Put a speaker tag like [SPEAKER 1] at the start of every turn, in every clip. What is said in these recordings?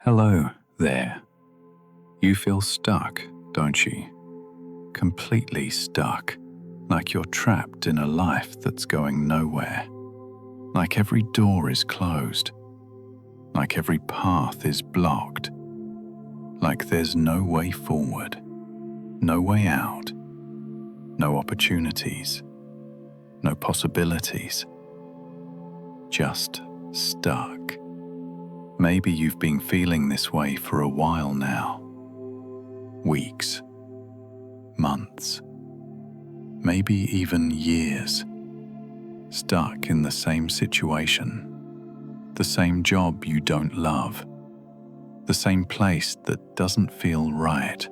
[SPEAKER 1] Hello there. You feel stuck, don't you? Completely stuck, like you're trapped in a life that's going nowhere. Like every door is closed. Like every path is blocked. Like there's no way forward, no way out, no opportunities, no possibilities. Just stuck. Maybe you've been feeling this way for a while now. Weeks, months, maybe even years. Stuck in the same situation, the same job you don't love, the same place that doesn't feel right,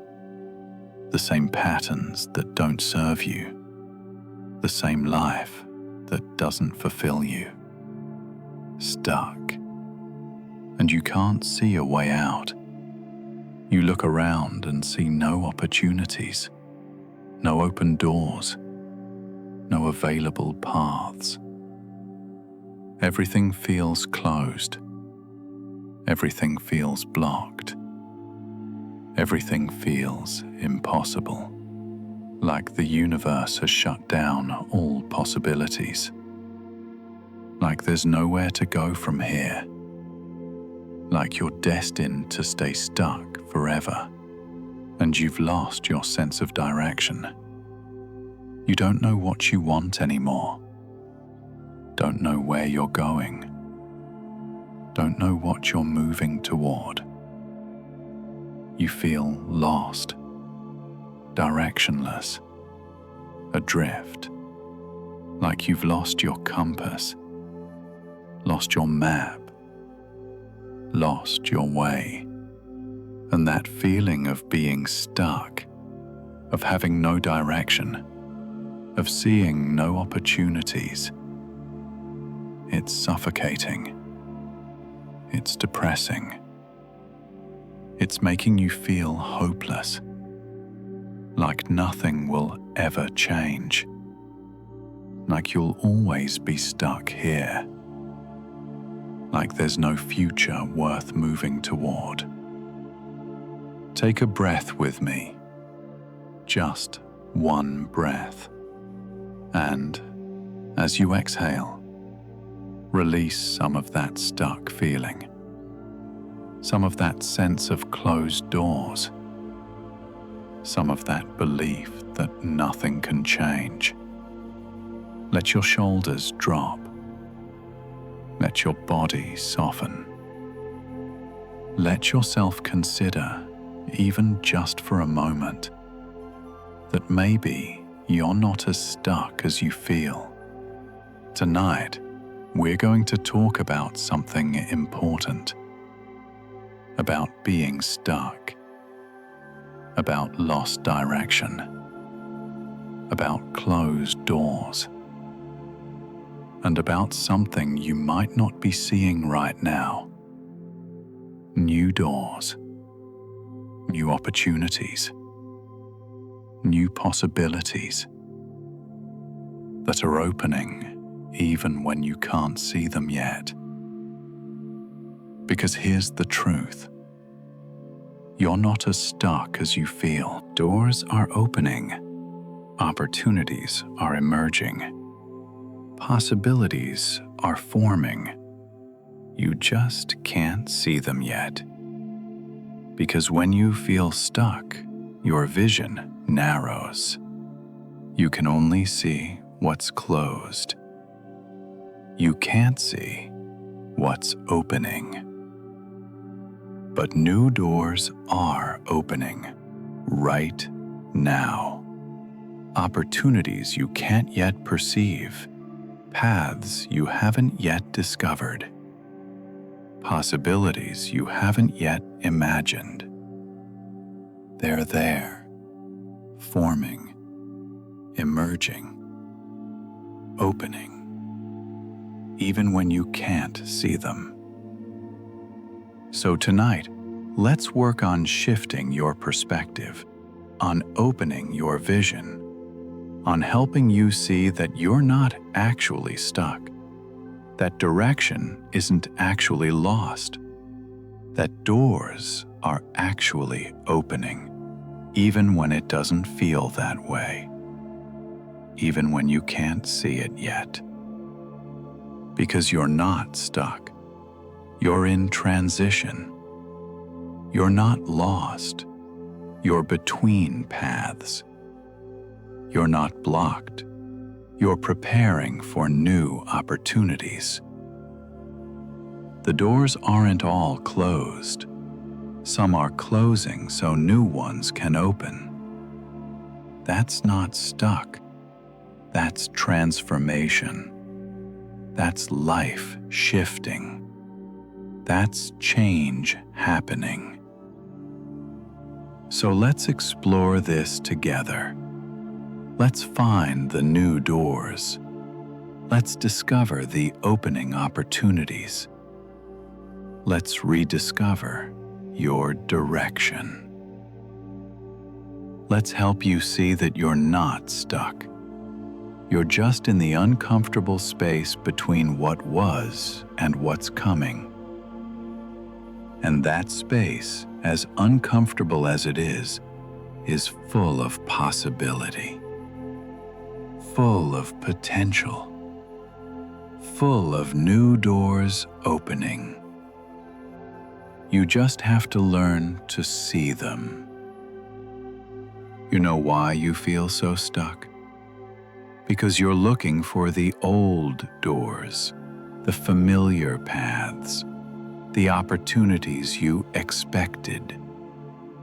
[SPEAKER 1] the same patterns that don't serve you, the same life that doesn't fulfill you. Stuck. And you can't see a way out. You look around and see no opportunities, no open doors, no available paths. Everything feels closed. Everything feels blocked. Everything feels impossible, like the universe has shut down all possibilities. Like there's nowhere to go from here. Like you're destined to stay stuck forever, and you've lost your sense of direction. You don't know what you want anymore. Don't know where you're going. Don't know what you're moving toward. You feel lost, directionless, adrift, like you've lost your compass, lost your map, lost your way. And that feeling of being stuck, of having no direction, of seeing no opportunities, it's suffocating. It's depressing. It's making you feel hopeless, like nothing will ever change, like you'll always be stuck here. Like there's no future worth moving toward. Take a breath with me, just one breath. And as you exhale, release some of that stuck feeling, some of that sense of closed doors, some of that belief that nothing can change. Let your shoulders drop. Let your body soften. Let yourself consider, even just for a moment, that maybe you're not as stuck as you feel. Tonight, we're going to talk about something important. About being stuck. About lost direction. About closed doors. And about something you might not be seeing right now. New doors, new opportunities, new possibilities that are opening even when you can't see them yet. Because here's the truth. You're not as stuck as you feel. Doors are opening. Opportunities are emerging. Possibilities are forming. You just can't see them yet. Because when you feel stuck, your vision narrows. You can only see what's closed. You can't see what's opening. But new doors are opening right now. Opportunities you can't yet perceive. Paths you haven't yet discovered. Possibilities you haven't yet imagined. They're there, forming, emerging, opening, even when you can't see them. So tonight, let's work on shifting your perspective, on opening your vision, on helping you see that you're not actually stuck, that direction isn't actually lost, that doors are actually opening, even when it doesn't feel that way, even when you can't see it yet. Because you're not stuck. You're in transition. You're not lost. You're between paths. You're not blocked. You're preparing for new opportunities. The doors aren't all closed. Some are closing so new ones can open. That's not stuck. That's transformation. That's life shifting. That's change happening. So let's explore this together. Let's find the new doors. Let's discover the opening opportunities. Let's rediscover your direction. Let's help you see that you're not stuck. You're just in the uncomfortable space between what was and what's coming. And that space, as uncomfortable as it is full of possibility, full of potential, full of new doors opening. You just have to learn to see them. You know why you feel so stuck? Because you're looking for the old doors, the familiar paths, the opportunities you expected,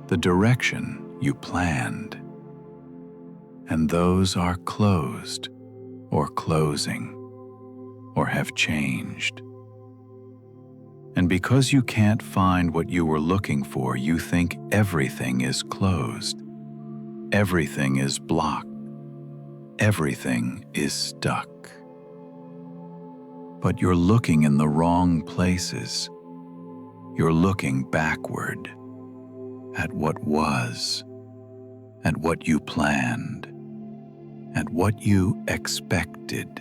[SPEAKER 1] the direction you planned. And those are closed, or closing, or have changed. And because you can't find what you were looking for, you think everything is closed. Everything is blocked. Everything is stuck. But you're looking in the wrong places. You're looking backward at what was, at what you planned, at what you expected.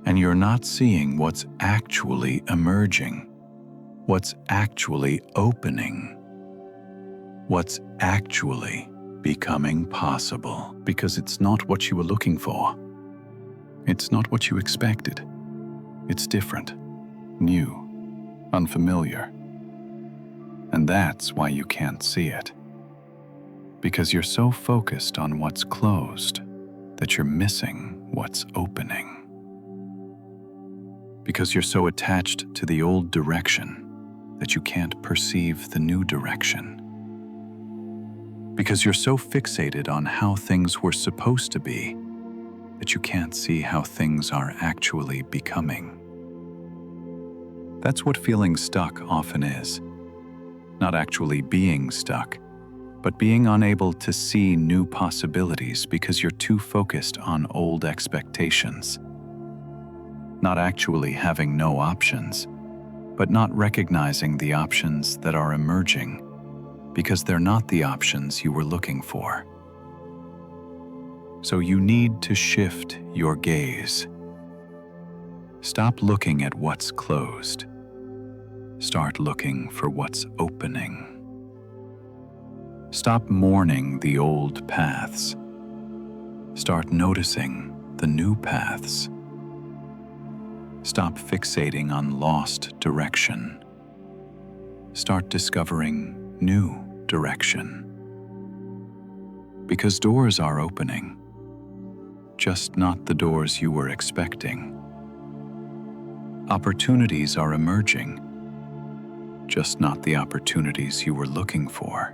[SPEAKER 1] And you're not seeing what's actually emerging, what's actually opening, what's actually becoming possible. Because it's not what you were looking for. It's not what you expected. It's different, new, unfamiliar. And that's why you can't see it. Because you're so focused on what's closed that you're missing what's opening. Because you're so attached to the old direction that you can't perceive the new direction. Because you're so fixated on how things were supposed to be that you can't see how things are actually becoming. That's what feeling stuck often is. Not actually being stuck, but being unable to see new possibilities because you're too focused on old expectations. Not actually having no options, but not recognizing the options that are emerging because they're not the options you were looking for. So you need to shift your gaze. Stop looking at what's closed. Start looking for what's opening. Stop mourning the old paths. Start noticing the new paths. Stop fixating on lost direction. Start discovering new direction. Because doors are opening, just not the doors you were expecting. Opportunities are emerging, just not the opportunities you were looking for.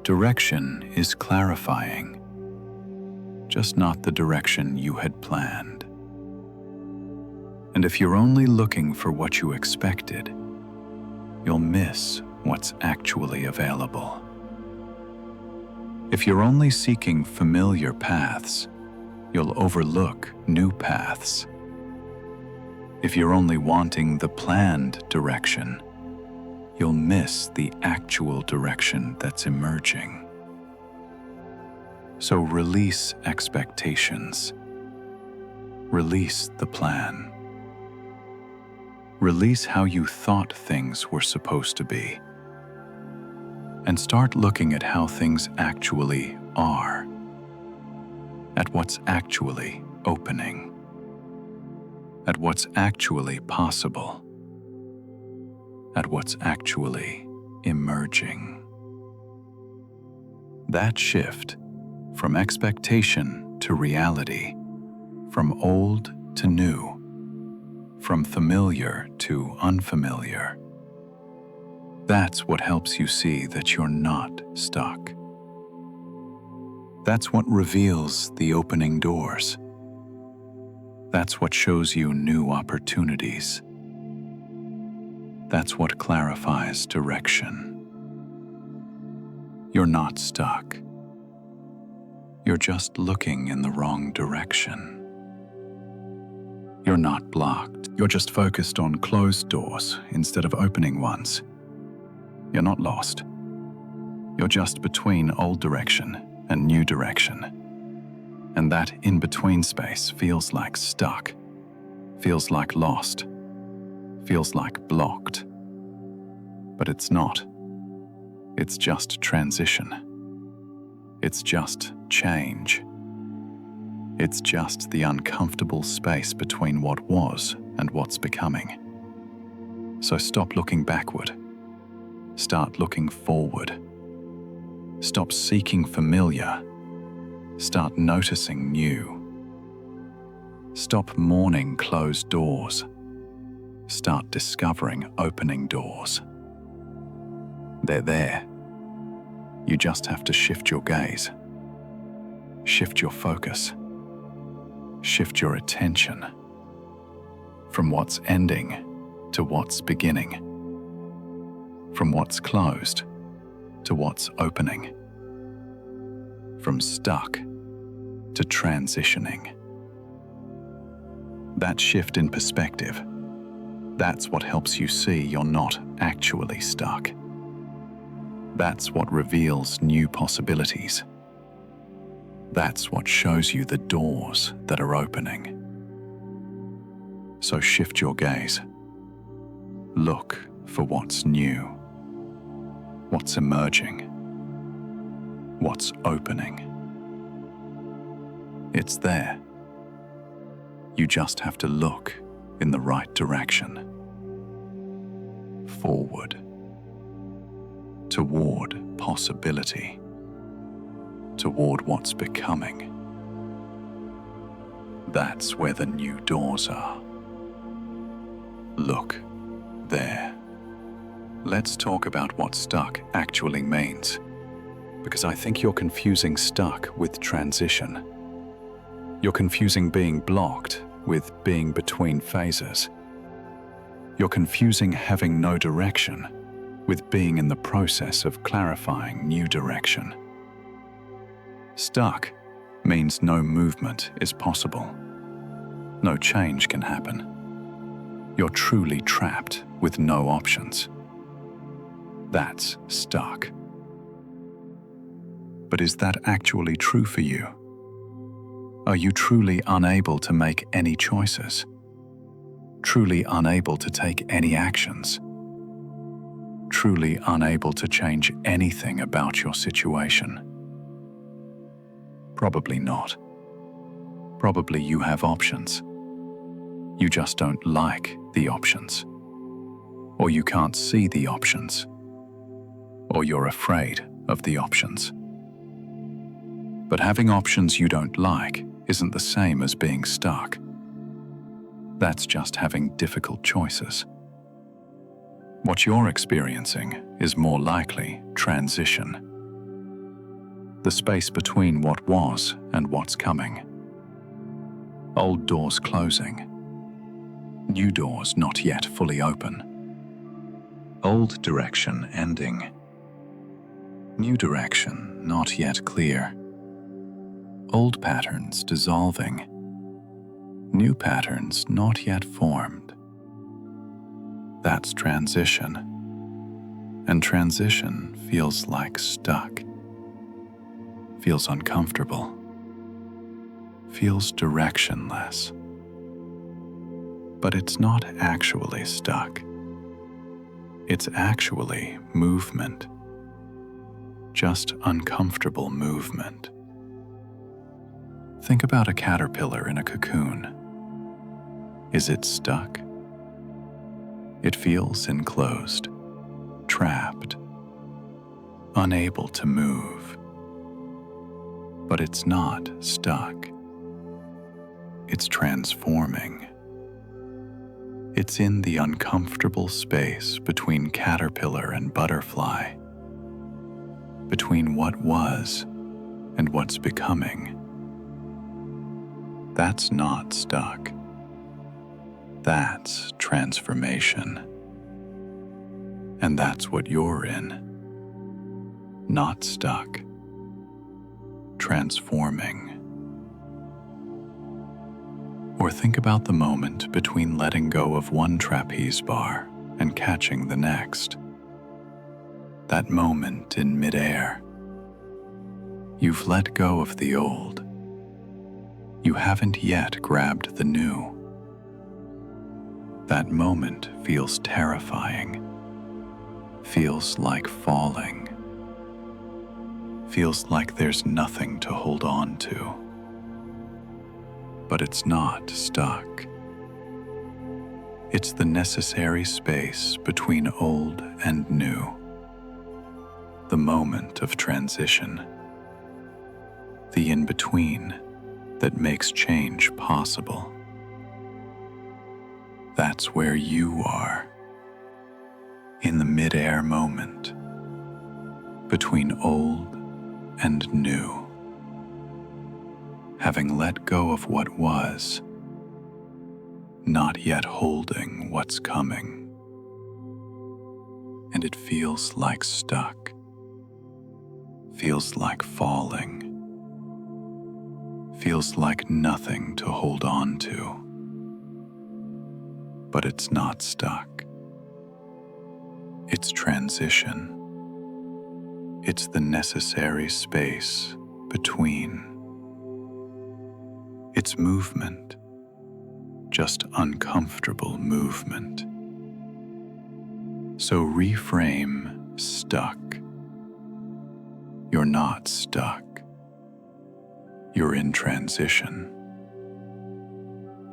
[SPEAKER 1] Direction is clarifying, just not the direction you had planned. And if you're only looking for what you expected, you'll miss what's actually available. If you're only seeking familiar paths, you'll overlook new paths. If you're only wanting the planned direction, you'll miss the actual direction that's emerging. So release expectations. Release the plan. Release how you thought things were supposed to be, and start looking at how things actually are, at what's actually opening, at what's actually possible, at what's actually emerging. That shift from expectation to reality, from old to new, from familiar to unfamiliar, that's what helps you see that you're not stuck. That's what reveals the opening doors. That's what shows you new opportunities. That's what clarifies direction. You're not stuck. You're just looking in the wrong direction. You're not blocked. You're just focused on closed doors instead of opening ones. You're not lost. You're just between old direction and new direction. And that in-between space feels like stuck, feels like lost, feels like blocked. But it's not. It's just transition. It's just change. It's just the uncomfortable space between what was and what's becoming. So stop looking backward. Start looking forward. Stop seeking familiar. Start noticing new. Stop mourning closed doors. Start discovering opening doors. They're there. You just have to shift your gaze. Shift your focus. Shift your attention from what's ending to what's beginning, from what's closed to what's opening, from stuck to transitioning. That shift in perspective, that's what helps you see you're not actually stuck. That's what reveals new possibilities. That's what shows you the doors that are opening. So shift your gaze. Look for what's new, what's emerging, what's opening. It's there. You just have to look in the right direction. Forward. Toward possibility. Toward what's becoming. That's where the new doors are. Look there. Let's talk about what stuck actually means, because I think you're confusing stuck with transition. You're confusing being blocked with being between phases. You're confusing having no direction with being in the process of clarifying new direction. Stuck means no movement is possible. No change can happen. You're truly trapped with no options. That's stuck. But is that actually true for you? Are you truly unable to make any choices? Truly unable to take any actions? Truly unable to change anything about your situation? Probably not. Probably you have options. You just don't like the options. Or you can't see the options. Or you're afraid of the options. But having options you don't like isn't the same as being stuck. That's just having difficult choices. What you're experiencing is more likely transition. The space between what was and what's coming. Old doors closing. New doors not yet fully open. Old direction ending. New direction not yet clear. Old patterns dissolving. New patterns not yet formed. That's transition. And transition feels like stuck. Feels uncomfortable. Feels directionless. But it's not actually stuck. It's actually movement. Just uncomfortable movement. Think about a caterpillar in a cocoon. Is it stuck? It feels enclosed, trapped, unable to move. But it's not stuck. It's transforming. It's in the uncomfortable space between caterpillar and butterfly, between what was and what's becoming. That's not stuck. That's transformation. And that's what you're in. Not stuck. Transforming. Or think about the moment between letting go of one trapeze bar and catching the next. That moment in midair. You've let go of the old. You haven't yet grabbed the new. That moment feels terrifying. Feels like falling. Feels like there's nothing to hold on to. But it's not stuck. It's the necessary space between old and new. The moment of transition. The in-between that makes change possible. That's where you are. In the mid-air moment. Between old and new. Having let go of what was, not yet holding what's coming. And it feels like stuck, feels like falling, feels like nothing to hold on to. But it's not stuck. It's transition. It's the necessary space between. It's movement, just uncomfortable movement. So reframe stuck. You're not stuck. You're in transition.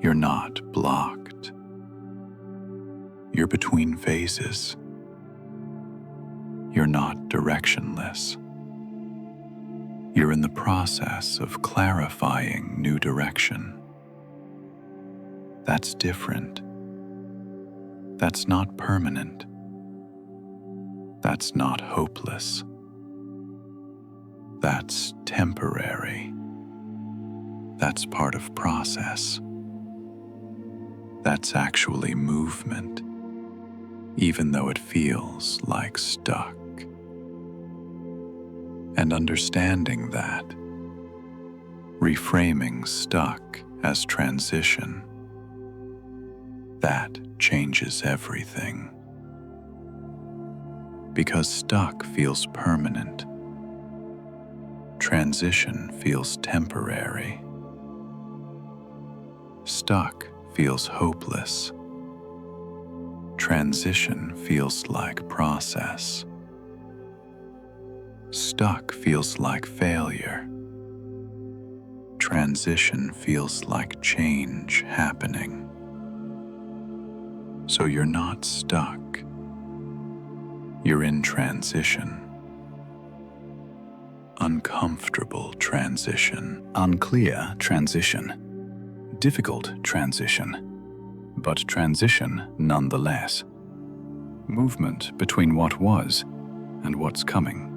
[SPEAKER 1] You're not blocked. You're between phases. You're not directionless. You're in the process of clarifying new direction. That's different. That's not permanent. That's not hopeless. That's temporary. That's part of process. That's actually movement, even though it feels like stuck. And understanding that, reframing stuck as transition, that changes everything. Because stuck feels permanent, transition feels temporary. Stuck feels hopeless, transition feels like process. Stuck feels like failure. Transition feels like change happening. So you're not stuck. You're in transition. Uncomfortable transition. Unclear transition. Difficult transition. But transition nonetheless. Movement between what was and what's coming.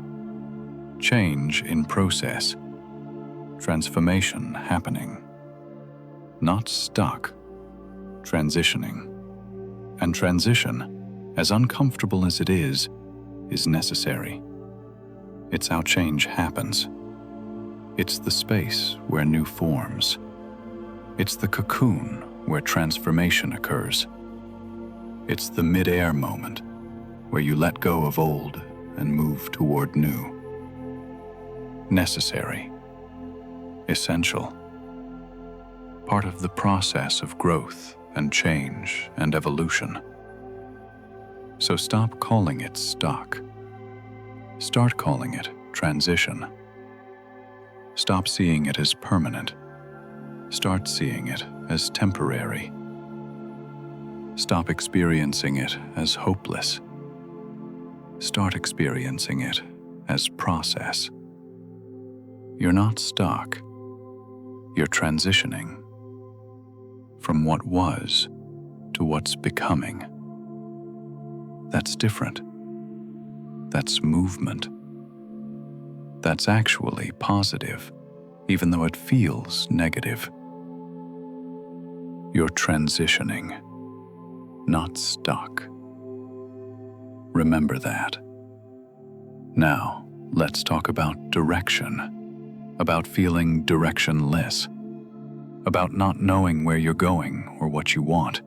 [SPEAKER 1] Change in process, transformation happening, not stuck, transitioning. And transition, as uncomfortable as it is necessary. It's how change happens. It's the space where new forms. It's the cocoon where transformation occurs. It's the mid-air moment where you let go of old and move toward new. Necessary, essential, part of the process of growth and change and evolution. So stop calling it stuck. Start calling it transition. Stop seeing it as permanent. Start seeing it as temporary. Stop experiencing it as hopeless. Start experiencing it as process. You're not stuck. You're transitioning from what was to what's becoming. That's different. That's movement. That's actually positive, even though it feels negative. You're transitioning, not stuck. Remember that. Now, let's talk about direction, about feeling directionless, about not knowing where you're going or what you want.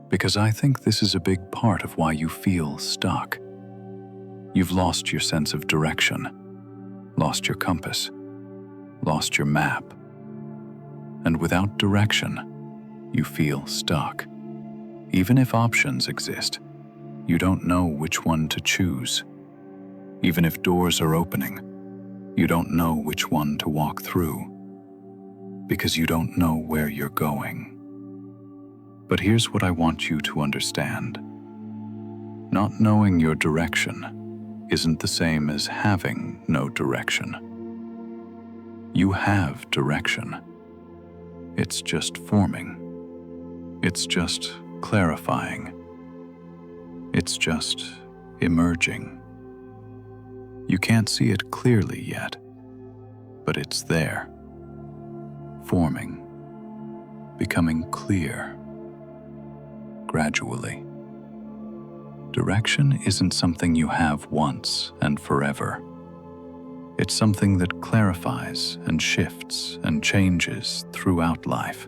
[SPEAKER 1] Because I think this is a big part of why you feel stuck. You've lost your sense of direction, lost your compass, lost your map. And without direction, you feel stuck. Even if options exist, you don't know which one to choose. Even if doors are opening, you don't know which one to walk through, because you don't know where you're going. But here's what I want you to understand. Not knowing your direction isn't the same as having no direction. You have direction. It's just forming. It's just clarifying. It's just emerging. You can't see it clearly yet, but it's there, forming, becoming clear, gradually. Direction isn't something you have once and forever. It's something that clarifies and shifts and changes throughout life.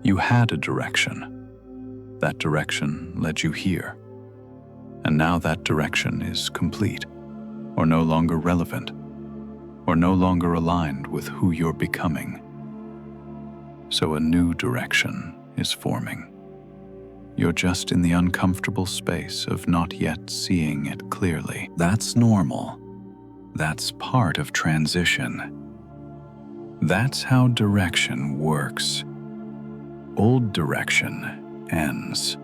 [SPEAKER 1] You had a direction. That direction led you here. And now that direction is complete, or no longer relevant, or no longer aligned with who you're becoming. So a new direction is forming. You're just in the uncomfortable space of not yet seeing it clearly. That's normal. That's part of transition. That's how direction works. Old direction ends.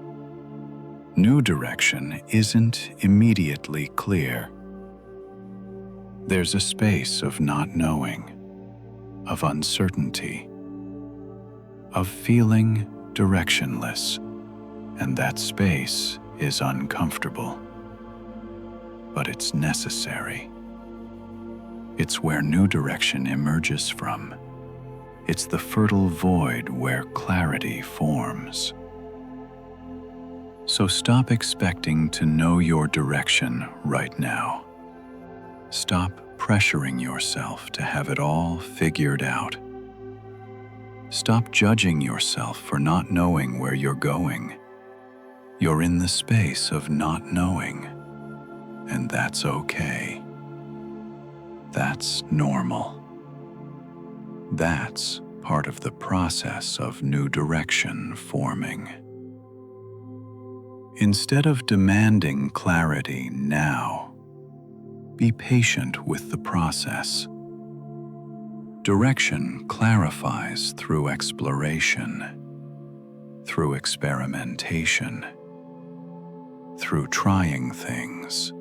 [SPEAKER 1] New direction isn't immediately clear. There's a space of not knowing, of uncertainty, of feeling directionless. And that space is uncomfortable. But it's necessary. It's where new direction emerges from. It's the fertile void where clarity forms. So stop expecting to know your direction right now. Stop pressuring yourself to have it all figured out. Stop judging yourself for not knowing where you're going. You're in the space of not knowing, and that's okay. That's normal. That's part of the process of new direction forming. Instead of demanding clarity now, be patient with the process. Direction clarifies through exploration, through experimentation, through trying things,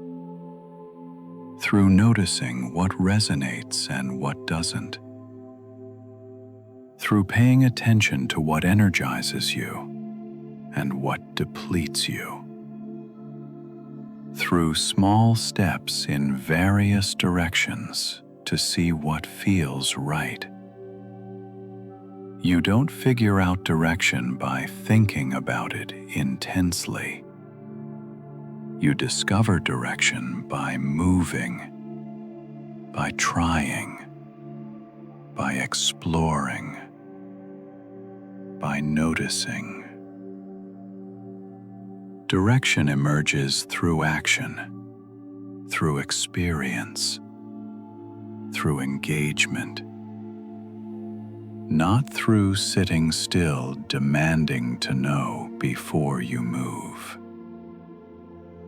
[SPEAKER 1] through noticing what resonates and what doesn't, through paying attention to what energizes you and what depletes you, through small steps in various directions to see what feels right. You don't figure out direction by thinking about it intensely. You discover direction by moving, by trying, by exploring, by noticing. Direction emerges through action, through experience, through engagement. not through sitting still demanding to know before you move.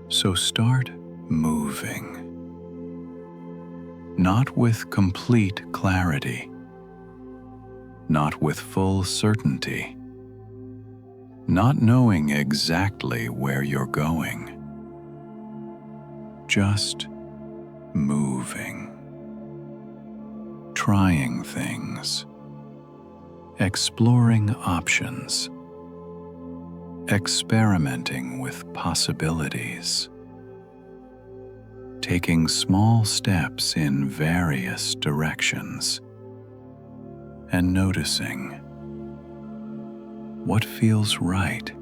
[SPEAKER 1] So start moving, not with complete clarity, not with full certainty, not knowing exactly where you're going, just moving, trying things, exploring options, experimenting with possibilities, taking small steps in various directions, and noticing what feels right,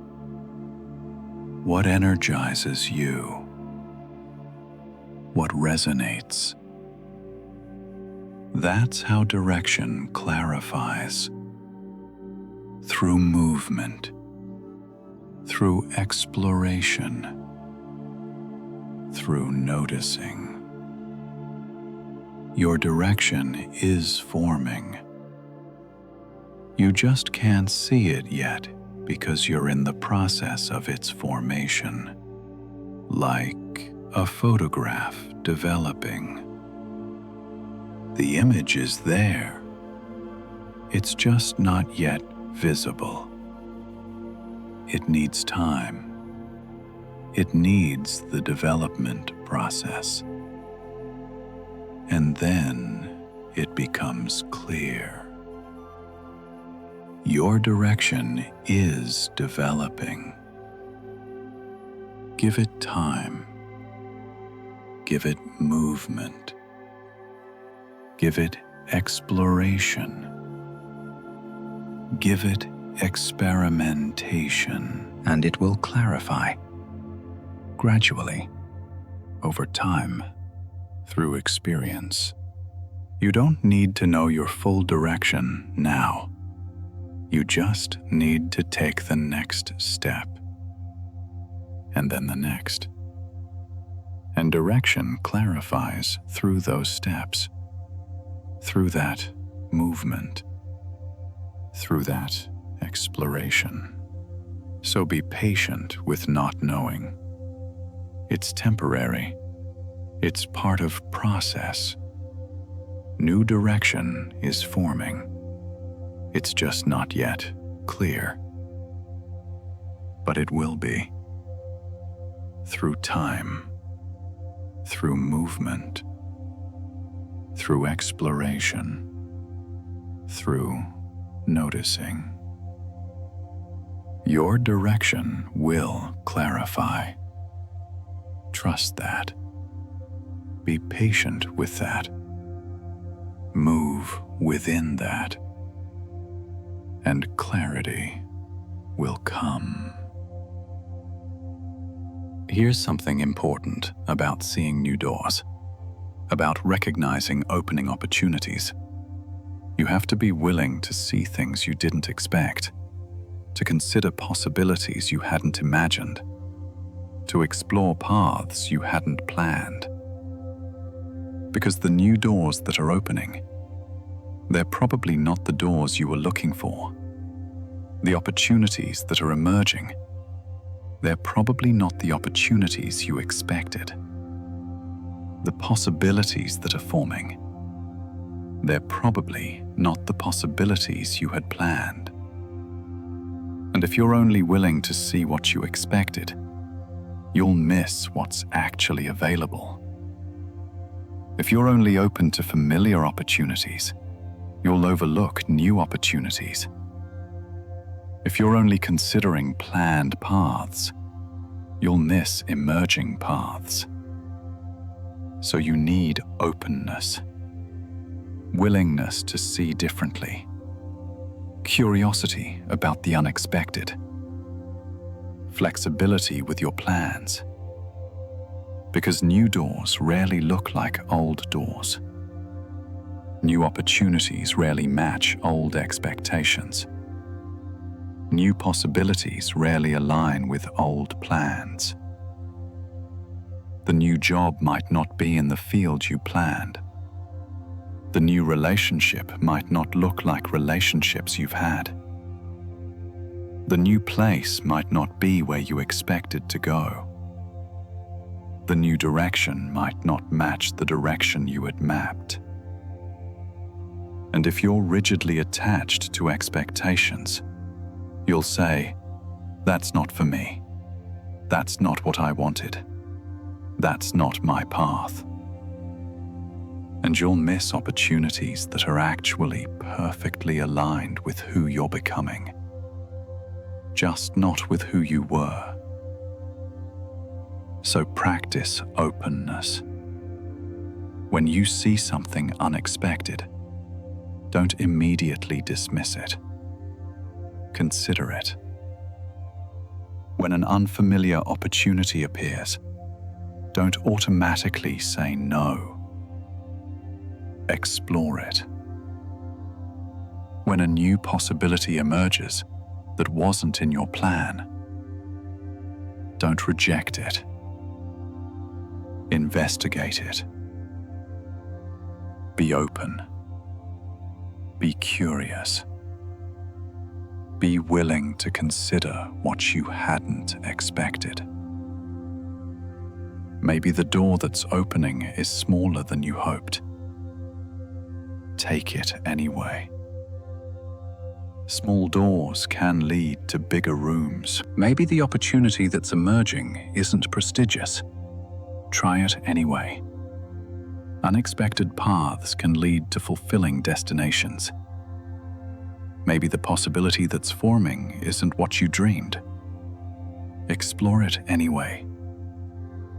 [SPEAKER 1] what energizes you, what resonates. That's how direction clarifies. Through movement, through exploration, through noticing. Your direction is forming. You just can't see it yet because you're in the process of its formation, like a photograph developing. The image is there. It's just not yet visible. It needs time. It needs the development process. And then it becomes clear. Your direction is developing. Give it time. Give it movement. Give it exploration. Give it experimentation, and it will clarify. Gradually, over time, through experience. You don't need to know your full direction now. You just need to take the next step, and then the next. And direction clarifies through those steps, through that movement, through that exploration. So be patient with not knowing. It's temporary. It's part of process. New direction is forming. It's just not yet clear. But it will be. Through time, through movement, through exploration, through noticing. Your direction will clarify. Trust that. Be patient with that. Move within that. And clarity will come. Here's something important about seeing new doors, about recognizing opening opportunities. You have to be willing to see things you didn't expect, to consider possibilities you hadn't imagined, to explore paths you hadn't planned. Because the new doors that are opening, they're probably not the doors you were looking for. The opportunities that are emerging, they're probably not the opportunities you expected. The possibilities that are forming, they're probably not the possibilities you had planned. And if you're only willing to see what you expected, you'll miss what's actually available. If you're only open to familiar opportunities, you'll overlook new opportunities. If you're only considering planned paths, you'll miss emerging paths. So you need openness, willingness to see differently, curiosity about the unexpected, flexibility with your plans. Because new doors rarely look like old doors. New opportunities rarely match old expectations. New possibilities rarely align with old plans. The new job might not be in the field you planned. The new relationship might not look like relationships you've had. The new place might not be where you expected to go. The new direction might not match the direction you had mapped. And if you're rigidly attached to expectations, you'll say, "That's not for me. That's not what I wanted. That's not my path." And you'll miss opportunities that are actually perfectly aligned with who you're becoming, just not with who you were. So practice openness. When you see something unexpected, don't immediately dismiss it. Consider it. When an unfamiliar opportunity appears, don't automatically say no. Explore it. When a new possibility emerges that wasn't in your plan, don't reject it. Investigate it. Be open. Be curious. Be willing to consider what you hadn't expected. Maybe the door that's opening is smaller than you hoped. Take it anyway. Small doors can lead to bigger rooms. Maybe the opportunity that's emerging isn't prestigious. Try it anyway. Unexpected paths can lead to fulfilling destinations. Maybe the possibility that's forming isn't what you dreamed. Explore it anyway.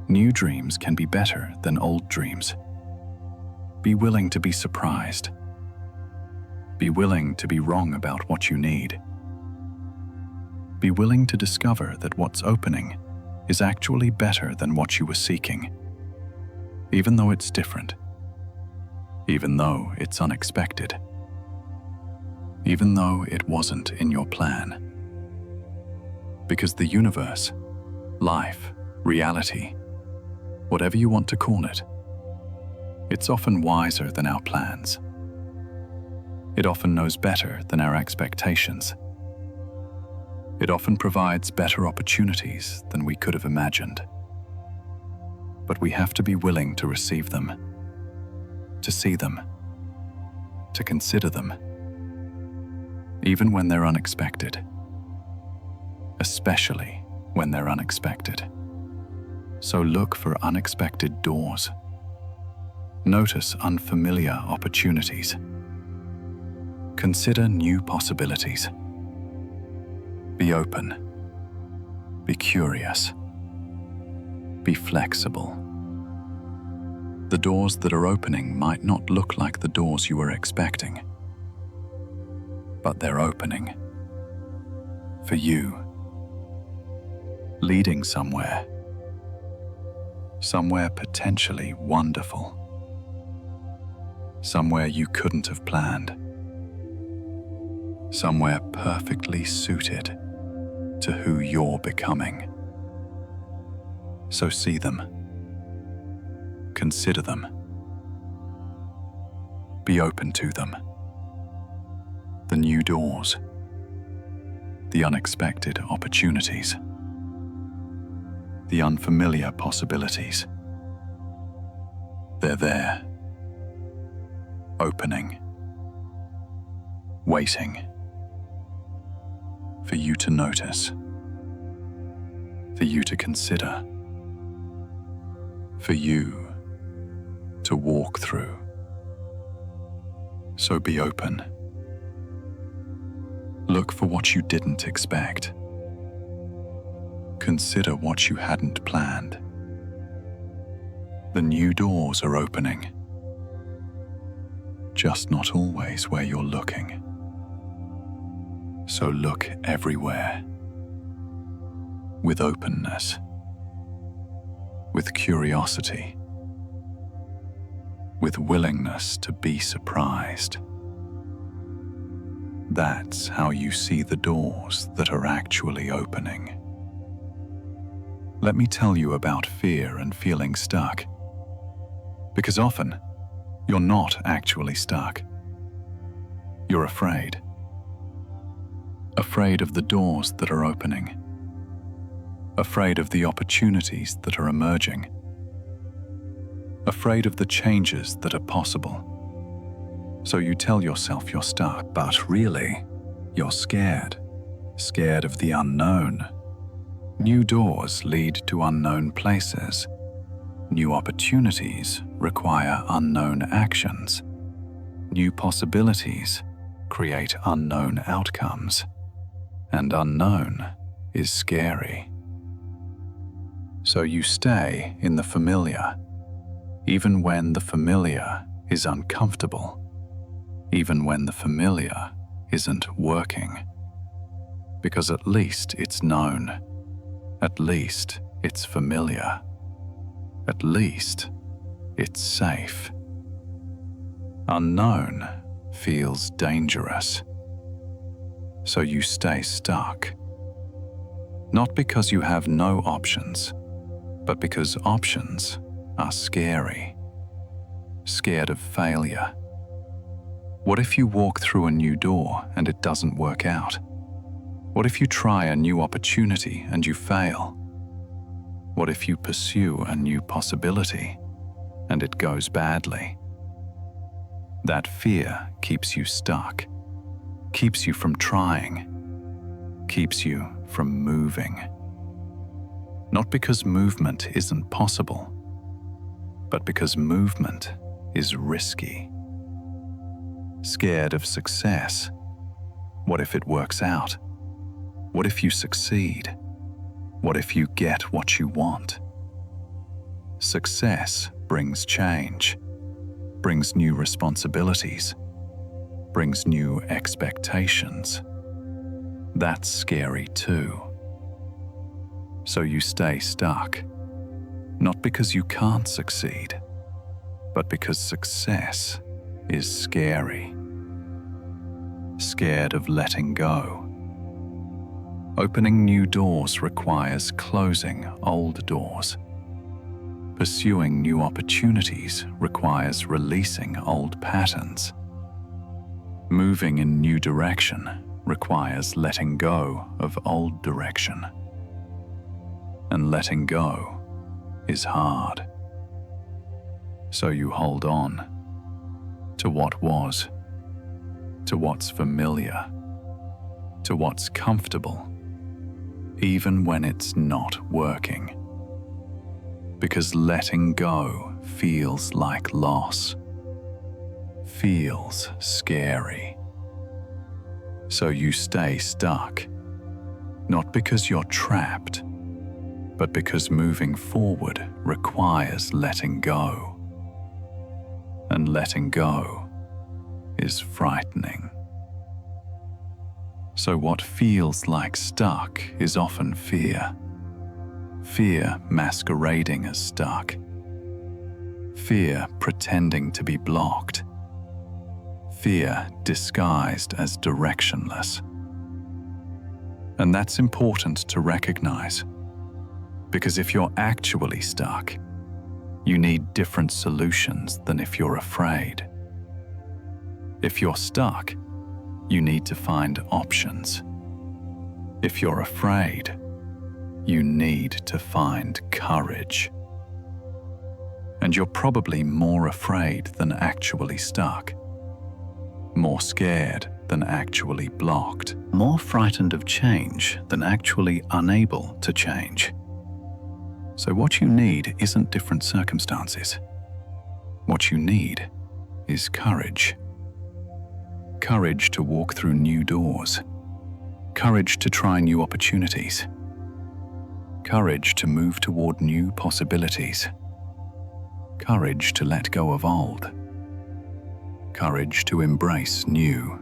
[SPEAKER 1] New dreams can be better than old dreams. Be willing to be surprised. Be willing to be wrong about what you need. Be willing to discover that what's opening is actually better than what you were seeking, even though it's different, even though it's unexpected, even though it wasn't in your plan. Because the universe, life, reality, whatever you want to call it, it's often wiser than our plans. It often knows better than our expectations. It often provides better opportunities than we could have imagined. But we have to be willing to receive them, to see them, to consider them, even when they're unexpected, especially when they're unexpected. So look for unexpected doors. Notice unfamiliar opportunities. Consider new possibilities. Be open. Be curious. Be flexible. The doors that are opening might not look like the doors you were expecting, but they're opening. For you. Leading somewhere. Somewhere potentially wonderful. Somewhere you couldn't have planned. Somewhere perfectly suited to who you're becoming. So see them. Consider them. Be open to them. The new doors. The unexpected opportunities. The unfamiliar possibilities. They're there. Opening. Waiting. For you to notice. For you to consider. For you to walk through. So be open. Look for what you didn't expect. Consider what you hadn't planned. The new doors are opening. Just not always where you're looking. So look everywhere. With openness. With curiosity. With willingness to be surprised. That's how you see the doors that are actually opening. Let me tell you about fear and feeling stuck. Because often, You're not actually stuck. You're afraid. Afraid of the doors that are opening. Afraid of the opportunities that are emerging. Afraid of the changes that are possible. So you tell yourself you're stuck, but really, you're scared. Scared of the unknown. New doors lead to unknown places. New opportunities require unknown actions. New possibilities create unknown outcomes. And unknown is scary. So you stay in the familiar, even when the familiar is uncomfortable, even when the familiar isn't working. Because at least it's known. At least it's familiar. At least it's safe. Unknown feels dangerous. So you stay stuck. Not because you have no options, but because options are scary. Scared of failure. What if you walk through a new door and it doesn't work out? What if you try a new opportunity and you fail? What if you pursue a new possibility and it goes badly? That fear keeps you stuck, keeps you from trying, keeps you from moving. Not because movement isn't possible, but because movement is risky. Scared of success. What if it works out? What if you succeed? What if you get what you want? Success brings change, brings new responsibilities, brings new expectations. That's scary too. So you stay stuck, not because you can't succeed, but because success is scary. Scared of letting go. Opening new doors requires closing old doors. Pursuing new opportunities requires releasing old patterns. Moving in new direction requires letting go of old direction. And letting go is hard. So you hold on to what was, to what's familiar, to what's comfortable, even when it's not working. Because letting go feels like loss, feels scary. So you stay stuck, not because you're trapped, but because moving forward requires letting go. And letting go is frightening. So what feels like stuck is often fear. Fear masquerading as stuck. Fear pretending to be blocked. Fear disguised as directionless. And that's important to recognize, because if you're actually stuck, you need different solutions than if you're afraid. If you're stuck, you need to find options. If you're afraid, you need to find courage. And you're probably more afraid than actually stuck. More scared than actually blocked. More frightened of change than actually unable to change. So what you need isn't different circumstances. What you need is courage. Courage to walk through new doors. Courage to try new opportunities. Courage to move toward new possibilities. Courage to let go of old. Courage to embrace new.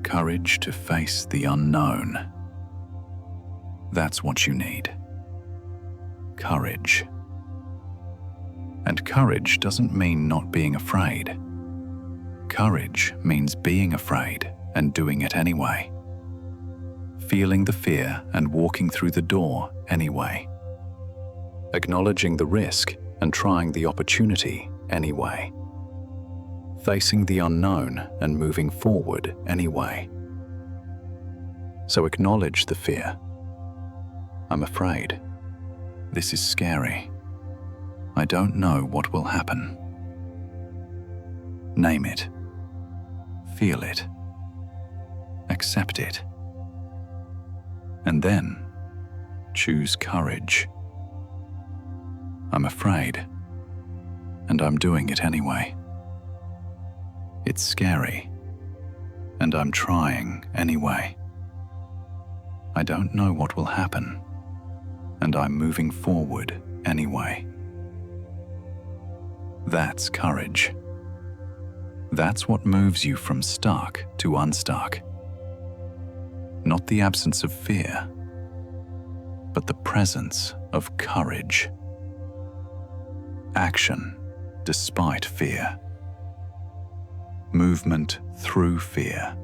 [SPEAKER 1] Courage to face the unknown. That's what you need. Courage. And courage doesn't mean not being afraid. Courage means being afraid and doing it anyway. Feeling the fear and walking through the door anyway. Acknowledging the risk and trying the opportunity anyway. Facing the unknown and moving forward anyway. So acknowledge the fear. I'm afraid. This is scary. I don't know what will happen. Name it. Feel it. Accept it. And then choose courage. I'm afraid, and I'm doing it anyway. It's scary, and I'm trying anyway. I don't know what will happen, and I'm moving forward anyway. That's courage. That's what moves you from stuck to unstuck. Not the absence of fear, but the presence of courage. Action despite fear. Movement through fear.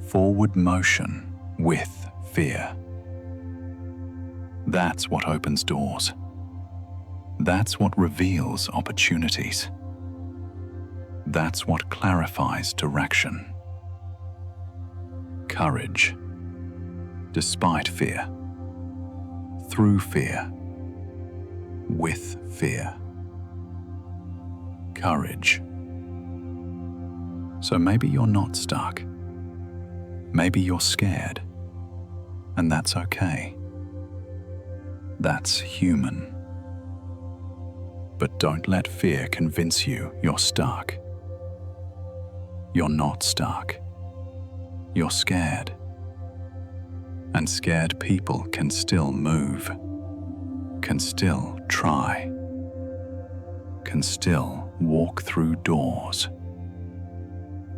[SPEAKER 1] Forward motion with fear. That's what opens doors. That's what reveals opportunities. That's what clarifies direction. Courage, despite fear, through fear, with fear. Courage. So maybe you're not stuck. Maybe you're scared, and that's okay. That's human. But don't let fear convince you you're stuck. You're not stuck. You're scared. And scared people can still move, can still try, can still walk through doors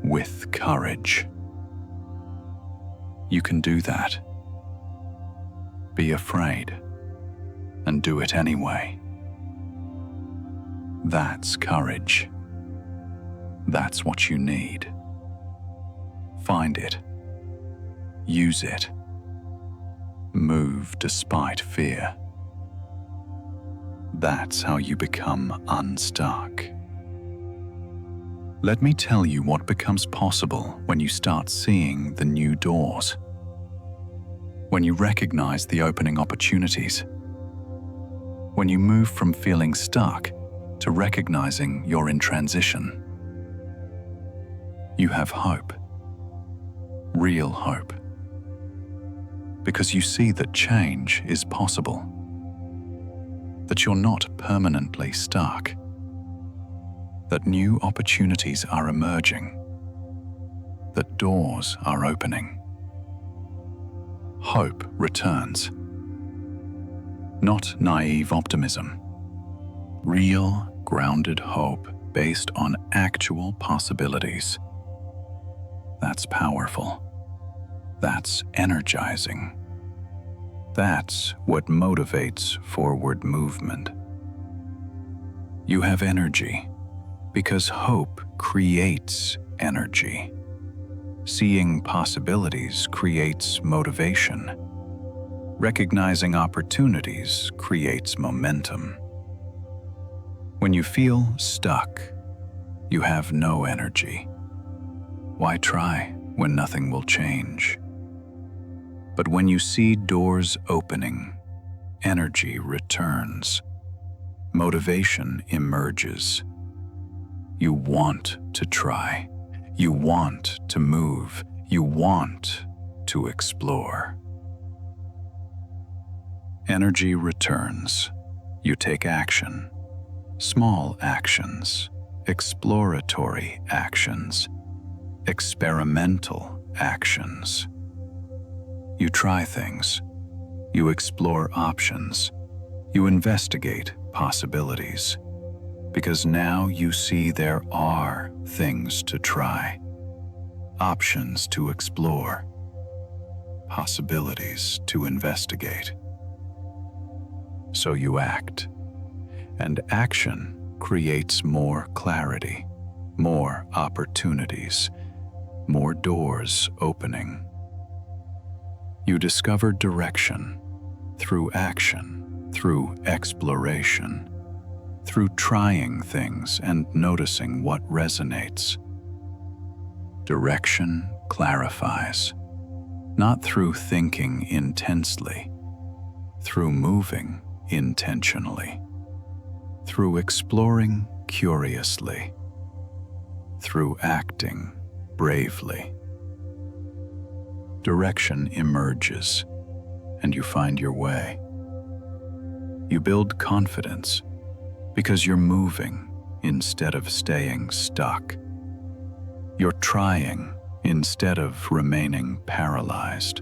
[SPEAKER 1] with courage. You can do that. Be afraid and do it anyway. That's courage. That's what you need. Find it. Use it. Move despite fear. That's how you become unstuck. Let me tell you what becomes possible when you start seeing the new doors. When you recognize the opening opportunities. When you move from feeling stuck to recognizing you're in transition. You have hope. Real hope. Because you see that change is possible. That you're not permanently stuck. That new opportunities are emerging. That doors are opening. Hope returns. Not naive optimism. Real, grounded hope based on actual possibilities. That's powerful. That's energizing. That's what motivates forward movement. You have energy because hope creates energy. Seeing possibilities creates motivation. Recognizing opportunities creates momentum. When you feel stuck, you have no energy. Why try when nothing will change? But when you see doors opening, energy returns. Motivation emerges. You want to try. You want to move. You want to explore. Energy returns. You take action. Small actions, exploratory actions, experimental actions. You try things. You explore options. You investigate possibilities. Because now you see there are things to try, options to explore, possibilities to investigate. So you act, and action creates more clarity, more opportunities, more doors opening. You discover direction through action, through exploration. through trying things and noticing what resonates. Direction clarifies, not through thinking intensely, through moving intentionally, through exploring curiously, through acting bravely. Direction emerges, and you find your way. You build confidence because you're moving instead of staying stuck. You're trying instead of remaining paralyzed.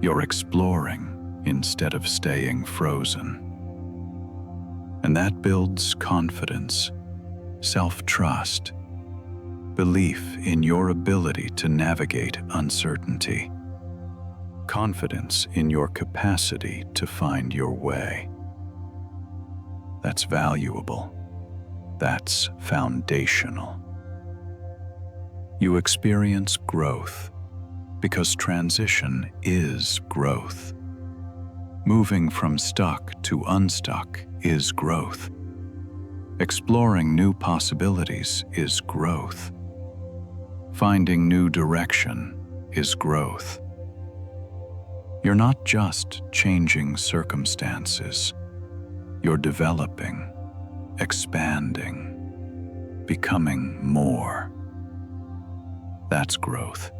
[SPEAKER 1] You're exploring instead of staying frozen. And that builds confidence, self-trust, belief in your ability to navigate uncertainty, confidence in your capacity to find your way. That's valuable. That's foundational. You experience growth because transition is growth. Moving from stuck to unstuck is growth. Exploring new possibilities is growth. Finding new direction is growth. You're not just changing circumstances. You're developing, expanding, becoming more. That's growth.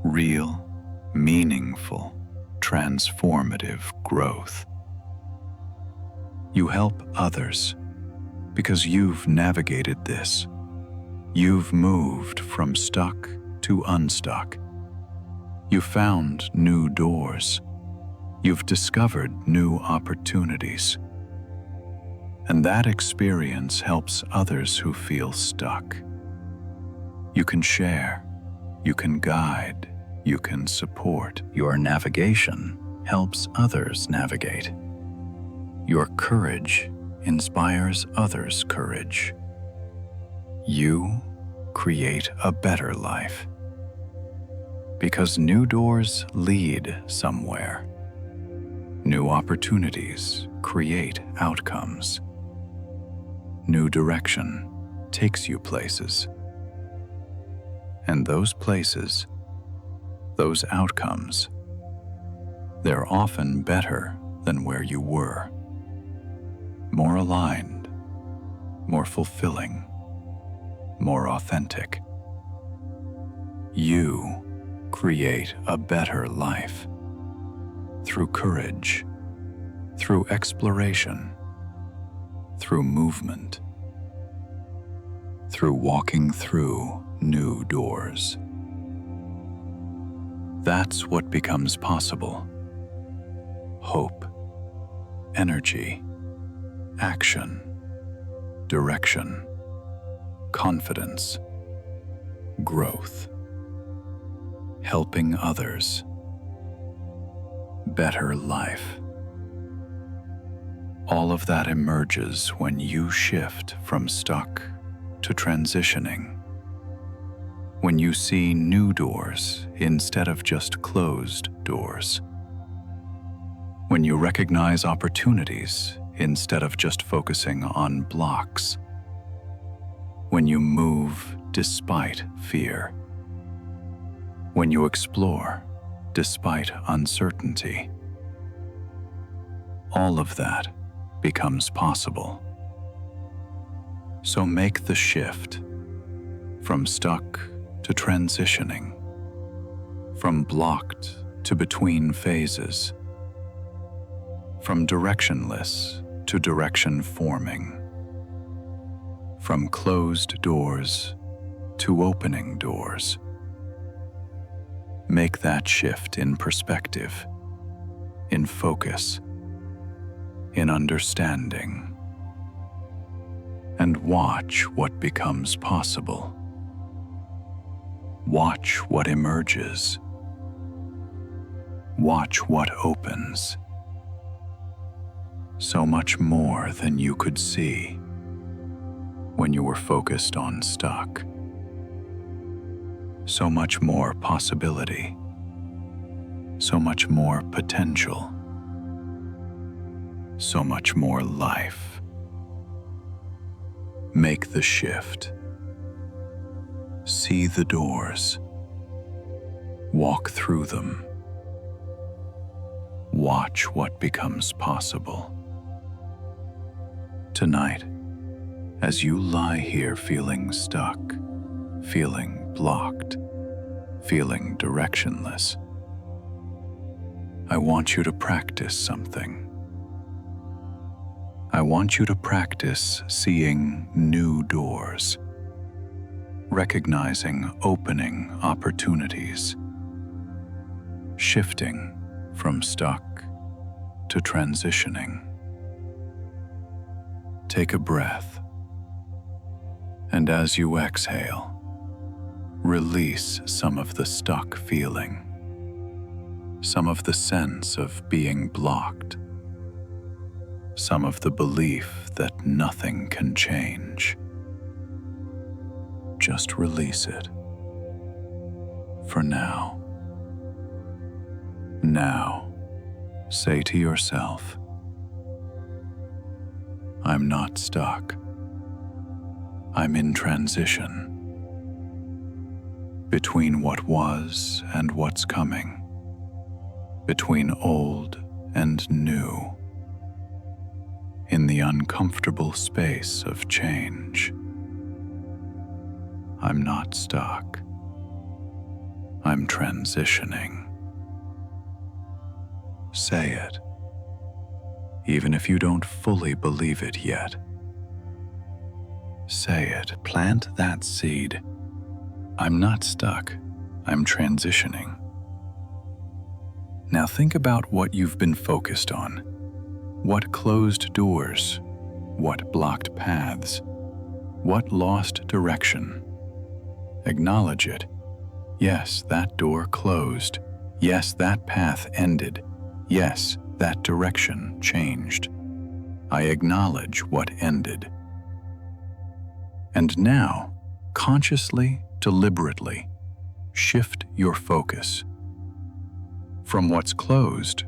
[SPEAKER 1] Real, meaningful, transformative growth. You help others because you've navigated this. You've moved from stuck to unstuck. You've found new doors. You've discovered new opportunities. And that experience helps others who feel stuck. You can share, you can guide, you can support. Your navigation helps others navigate. Your courage inspires others' courage. You create a better life. Because new doors lead somewhere. New opportunities create outcomes. New direction takes you places. And those places, those outcomes, they're often better than where you were. More aligned, more fulfilling, more authentic. You create a better life through courage, through exploration, through movement, through walking through new doors. That's what becomes possible. Hope, energy, action, direction, confidence, growth, helping others, better life. All of that emerges when you shift from stuck to transitioning. When you see new doors instead of just closed doors. When you recognize opportunities instead of just focusing on blocks. When you move despite fear. When you explore despite uncertainty. All of that becomes possible. So make the shift from stuck to transitioning, from blocked to between phases, from directionless to direction forming, from closed doors to opening doors. Make that shift in perspective, in focus, in understanding, and watch what becomes possible. Watch what emerges. Watch what opens. So much more than you could see when you were focused on stuck. So much more possibility. So much more potential. So much more life Make the shift. See the doors. Walk through them. Watch what becomes possible. Tonight, as you lie here feeling stuck, feeling blocked, feeling directionless, I want you to practice something. I want you to practice seeing new doors, recognizing opening opportunities, shifting from stuck to transitioning. Take a breath, and as you exhale, release some of the stuck feeling, some of the sense of being blocked, some of the belief that nothing can change. Just release it for now. Now, say to yourself, I'm not stuck. I'm in transition between what was and what's coming, between old and new, in the uncomfortable space of change. I'm not stuck. I'm transitioning. Say it, even if you don't fully believe it yet. Say it, plant that seed. I'm not stuck. I'm transitioning. Now think about what you've been focused on. What closed doors? What blocked paths? What lost direction? Acknowledge it. Yes, that door closed. Yes, that path ended. Yes, that direction changed. I acknowledge what ended. And now, consciously, deliberately, shift your focus from what's closed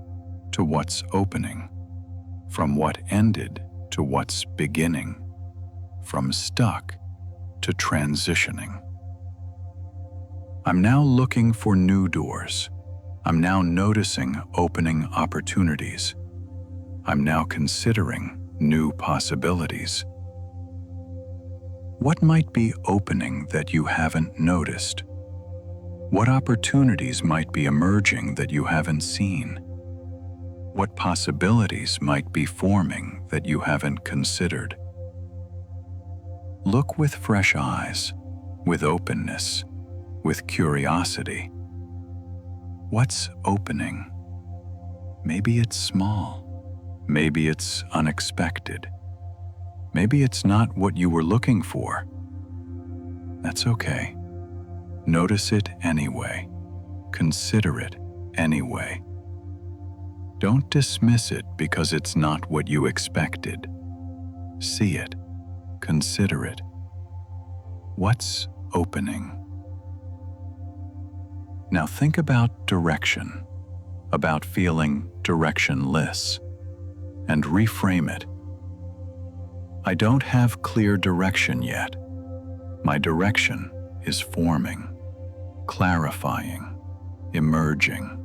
[SPEAKER 1] to what's opening, from what ended to what's beginning, from stuck to transitioning. I'm now looking for new doors. I'm now noticing opening opportunities. I'm now considering new possibilities. What might be opening that you haven't noticed? What opportunities might be emerging that you haven't seen? What possibilities might be forming that you haven't considered? Look with fresh eyes, with openness, with curiosity. What's opening? Maybe it's small. Maybe it's unexpected. Maybe it's not what you were looking for. That's okay. Notice it anyway. Consider it anyway. Don't dismiss it because it's not what you expected. See it. Consider it. What's opening? Now think about direction, about feeling directionless, and reframe it. I don't have clear direction yet. My direction is forming, clarifying, emerging,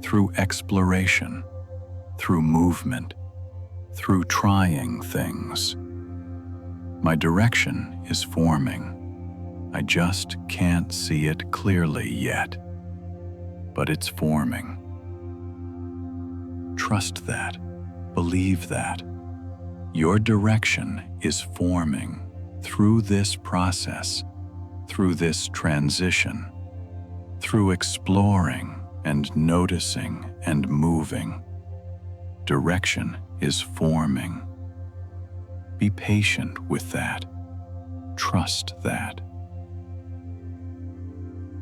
[SPEAKER 1] through exploration, through movement, through trying things. My direction is forming. I just can't see it clearly yet, but it's forming. Trust that. Believe that. Your direction is forming through this process, through this transition, through exploring and noticing and moving. Direction is forming. Be patient with that. Trust that.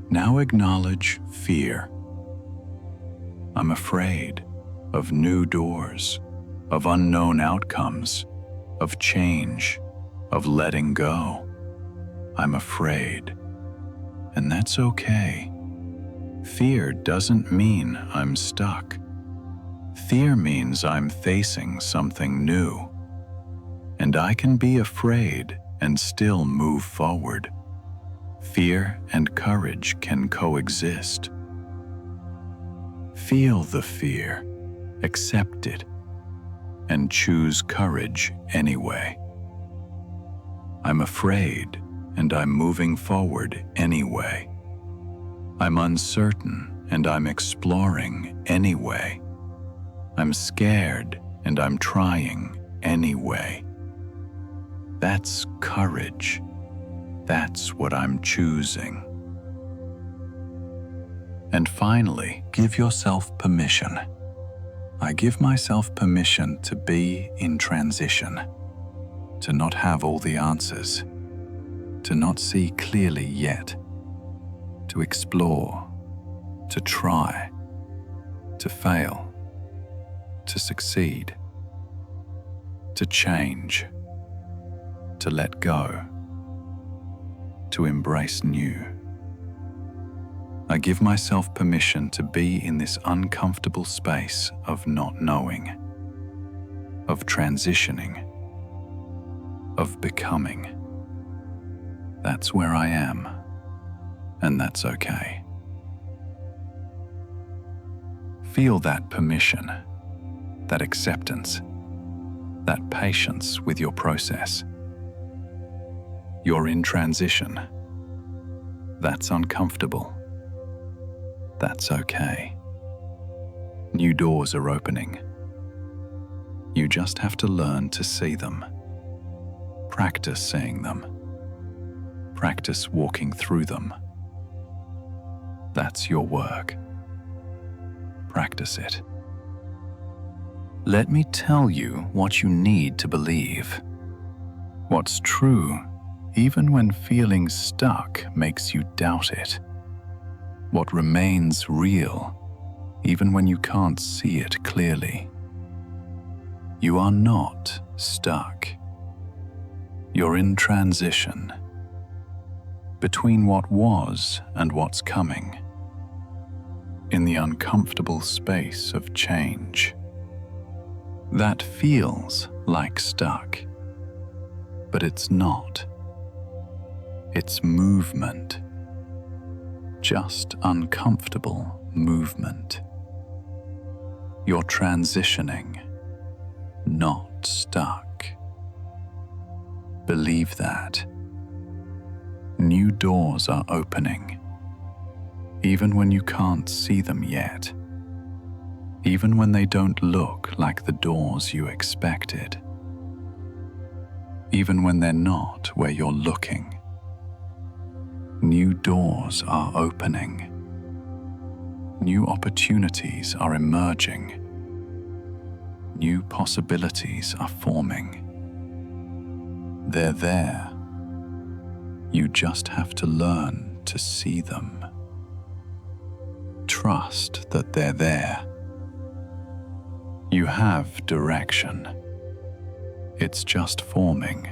[SPEAKER 1] Now acknowledge fear. I'm afraid of new doors, of unknown outcomes, of change, of letting go. I'm afraid. And that's okay. Fear doesn't mean I'm stuck. Fear means I'm facing something new. And I can be afraid and still move forward. Fear and courage can coexist. Feel the fear, accept it, and choose courage anyway. I'm afraid, and I'm moving forward anyway. I'm uncertain, and I'm exploring anyway. I'm scared, and I'm trying anyway. That's courage. That's what I'm choosing. And finally, give yourself permission. I give myself permission to be in transition, to not have all the answers, to not see clearly yet, to explore, to try, to fail, to succeed, to change, to let go, to embrace new. I give myself permission to be in this uncomfortable space of not knowing, of transitioning, of becoming. That's where I am, and that's okay. Feel that permission, that acceptance, that patience with your process. You're in transition. That's uncomfortable. That's okay. New doors are opening. You just have to learn to see them. Practice seeing them. Practice walking through them. That's your work. Practice it. Let me tell you what you need to believe. What's true, even when feeling stuck makes you doubt it. What remains real, even when you can't see it clearly. You are not stuck. You're in transition between what was and what's coming, in the uncomfortable space of change. That feels like stuck, but it's not. It's movement. Just uncomfortable movement. You're transitioning, not stuck. Believe that. New doors are opening, even when you can't see them yet, even when they don't look like the doors you expected, even when they're not where you're looking. New doors are opening. New opportunities are emerging. New possibilities are forming. They're there. You just have to learn to see them. Trust that they're there. You have direction. It's just forming,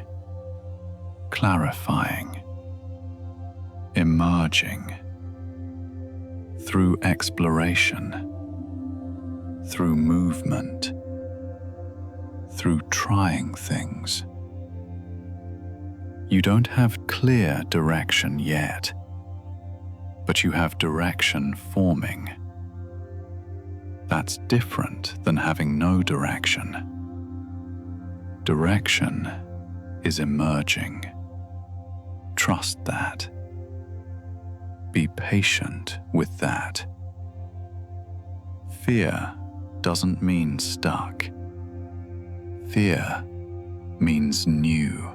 [SPEAKER 1] clarifying, emerging, through exploration, through movement, through trying things. You don't have clear direction yet, but you have direction forming. That's different than having no direction. Direction is emerging. Trust that. Be patient with that. Fear doesn't mean stuck. Fear means new.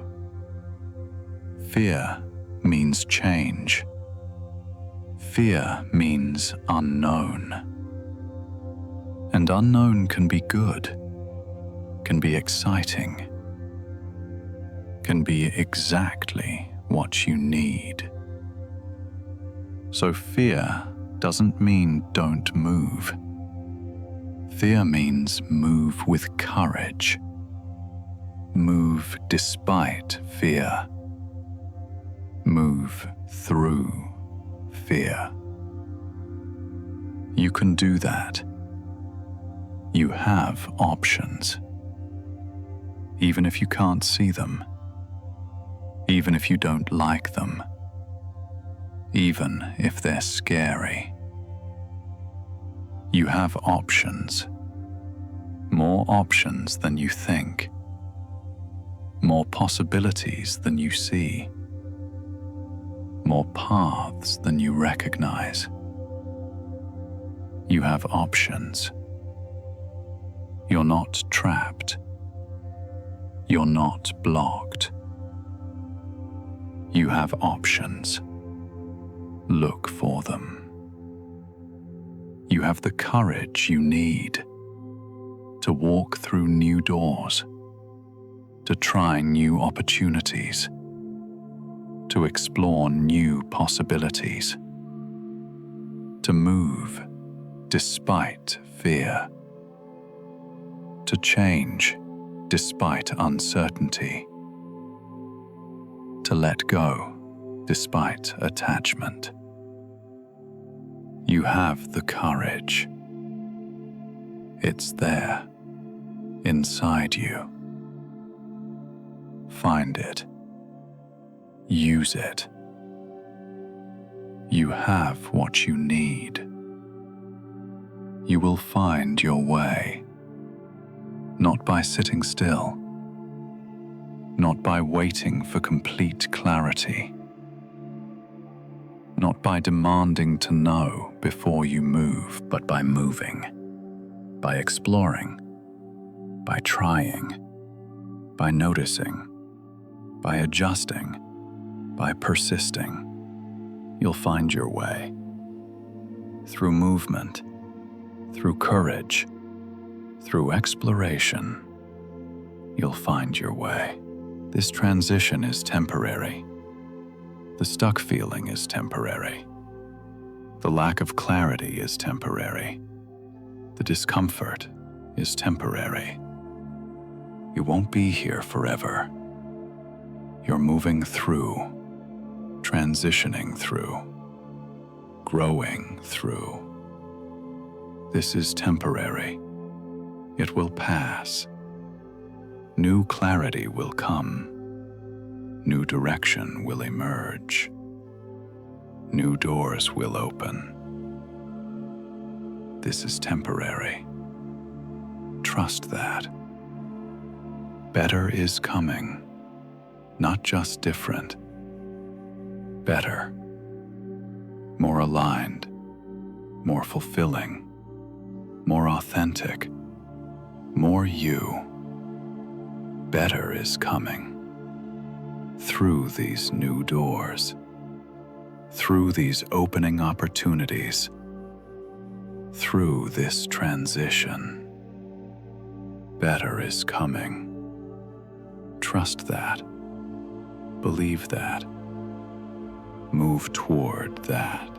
[SPEAKER 1] Fear means change. Fear means unknown. And unknown can be good, can be exciting, can be exactly what you need. So fear doesn't mean don't move. Fear means move with courage. Move despite fear. Move through fear. You can do that. You have options. even if you can't see them, even if you don't like them, even if they're scary. You have options, more options than you think, more possibilities than you see, more paths than you recognize. You have options. You're not trapped. You're not blocked. You have options. Look for them. You have the courage you need to walk through new doors, to try new opportunities, to explore new possibilities, to move despite fear, to change despite uncertainty, to let go despite attachment. You have the courage. It's there, inside you. Find it. Use it. You have what you need. You will find your way, not by sitting still, not by waiting for complete clarity, not by demanding to know before you move, but by moving, by exploring, by trying, by noticing, by adjusting, by persisting. You'll find your way. Through movement, through courage, through exploration, you'll find your way. This transition is temporary. The stuck feeling is temporary. The lack of clarity is temporary. The discomfort is temporary. You won't be here forever. You're moving through, transitioning through, growing through. This is temporary. It will pass. New clarity will come. New direction will emerge. New doors will open. This is temporary. Trust that. Better is coming, not just different. Better. More aligned, more fulfilling, more authentic, more you. Better is coming. Through these new doors, through these opening opportunities, through this transition. Better is coming. Trust that. Believe that. Move toward that.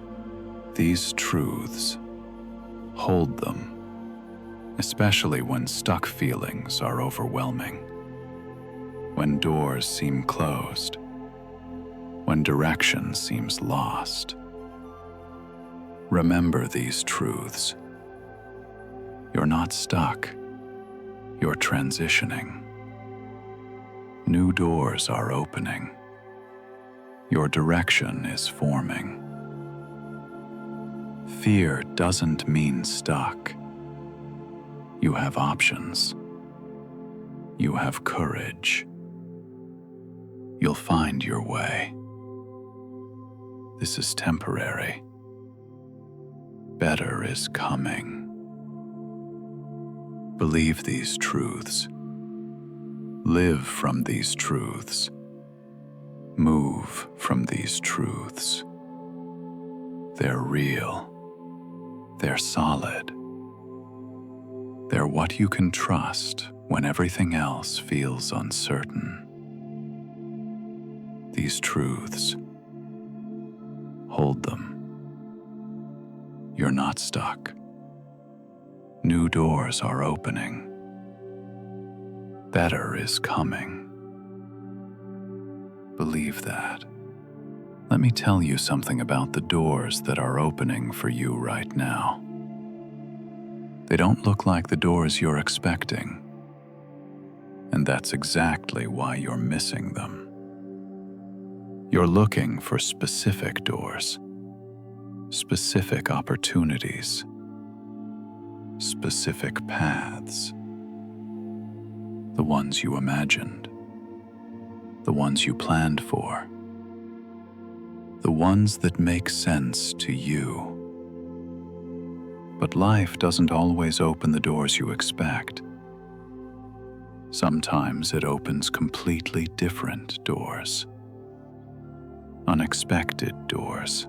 [SPEAKER 1] These truths, hold them, especially when stuck feelings are overwhelming. When doors seem closed, when direction seems lost. Remember these truths. You're not stuck. You're transitioning. New doors are opening. Your direction is forming. Fear doesn't mean stuck. You have options. You have courage. You'll find your way. This is temporary. Better is coming. Believe these truths. Live from these truths. Move from these truths. They're real. They're solid. They're what you can trust when everything else feels uncertain. These truths, hold them. You're not stuck. New doors are opening. Better is coming. Believe that. Let me tell you something about the doors that are opening for you right now. They don't look like the doors you're expecting, and that's exactly why you're missing them. You're looking for specific doors, specific opportunities, specific paths. The ones you imagined, the ones you planned for, the ones that make sense to you. But life doesn't always open the doors you expect. Sometimes it opens completely different doors. Unexpected doors.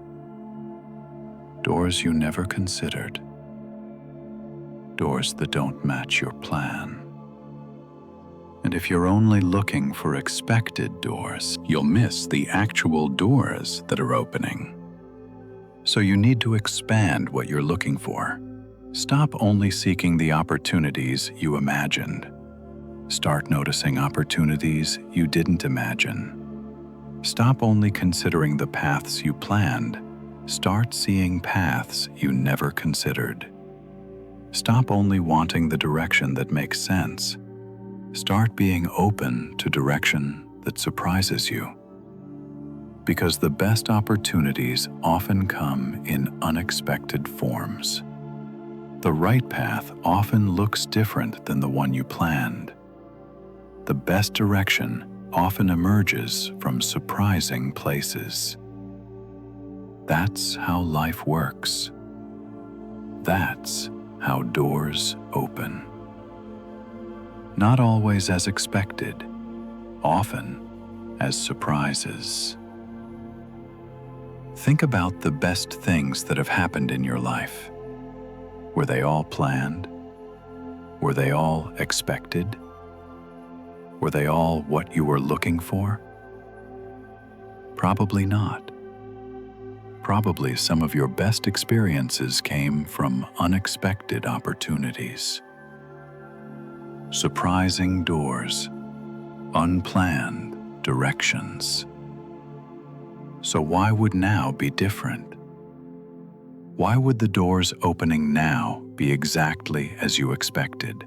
[SPEAKER 1] Doors you never considered. Doors that don't match your plan. And if you're only looking for expected doors, you'll miss the actual doors that are opening. So you need to expand what you're looking for. Stop only seeking the opportunities you imagined. Start noticing opportunities you didn't imagine. Stop only considering the paths you planned. Start seeing paths you never considered. Stop only wanting the direction that makes sense. Start being open to direction that surprises you. Because the best opportunities often come in unexpected forms. The right path often looks different than the one you planned. The best direction often emerges from surprising places. That's how life works. That's how doors open. Not always as expected, often as surprises. Think about the best things that have happened in your life. Were they all planned? Were they all expected? Were they all what you were looking for? Probably not. Probably some of your best experiences came from unexpected opportunities. Surprising doors, unplanned directions. So why would now be different? Why would the doors opening now be exactly as you expected?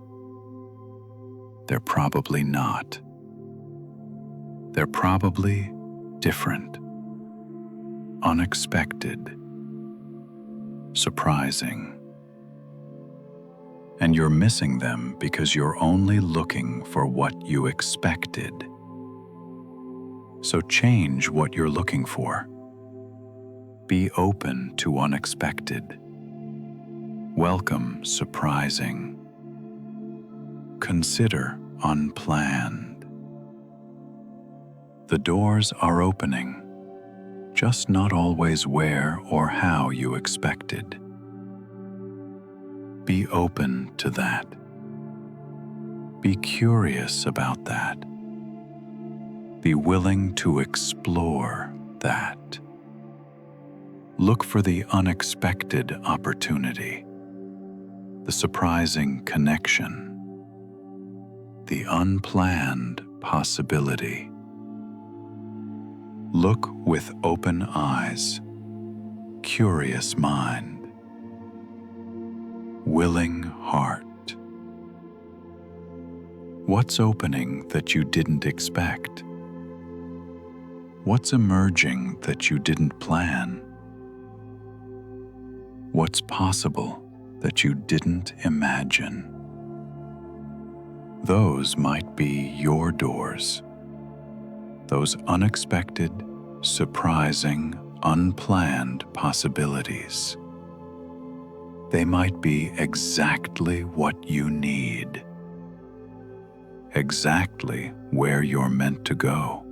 [SPEAKER 1] They're probably not. They're probably different, unexpected, surprising. And you're missing them because you're only looking for what you expected. So change what you're looking for. Be open to unexpected. Welcome surprising. Consider unplanned. The doors are opening, just not always where or how you expected. Be open to that. Be curious about that. Be willing to explore that. Look for the unexpected opportunity, the surprising connection, the unplanned possibility. Look with open eyes, curious mind, willing heart. What's opening that you didn't expect? What's emerging that you didn't plan? What's possible that you didn't imagine? Those might be your doors. Those unexpected, surprising, unplanned possibilities. They might be exactly what you need. Exactly where you're meant to go.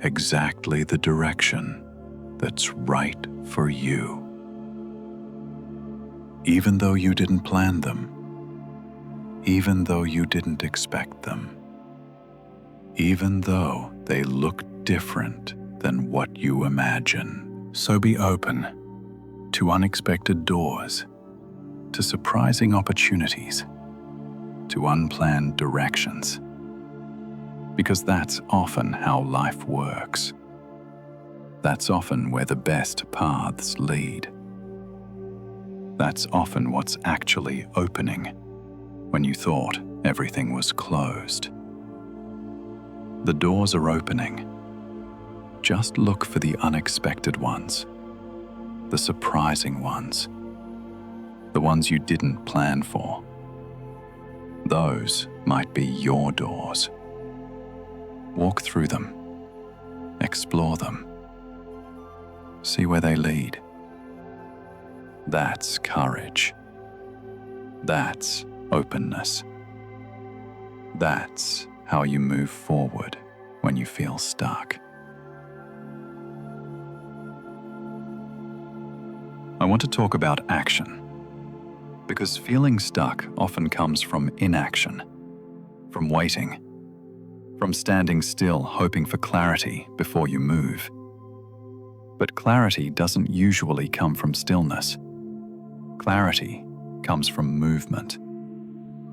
[SPEAKER 1] Exactly the direction that's right for you. Even though you didn't plan them, even though you didn't expect them, even though they look different than what you imagine. So be open to unexpected doors, to surprising opportunities, to unplanned directions. Because that's often how life works. That's often where the best paths lead. That's often what's actually opening when you thought everything was closed. The doors are opening. Just look for the unexpected ones, the surprising ones, the ones you didn't plan for. Those might be your doors. Walk through them, explore them, see where they lead. That's courage. That's openness. That's how you move forward when you feel stuck. I want to talk about action, because feeling stuck often comes from inaction, from waiting, from standing still hoping for clarity before you move. But clarity doesn't usually come from stillness. Clarity comes from movement,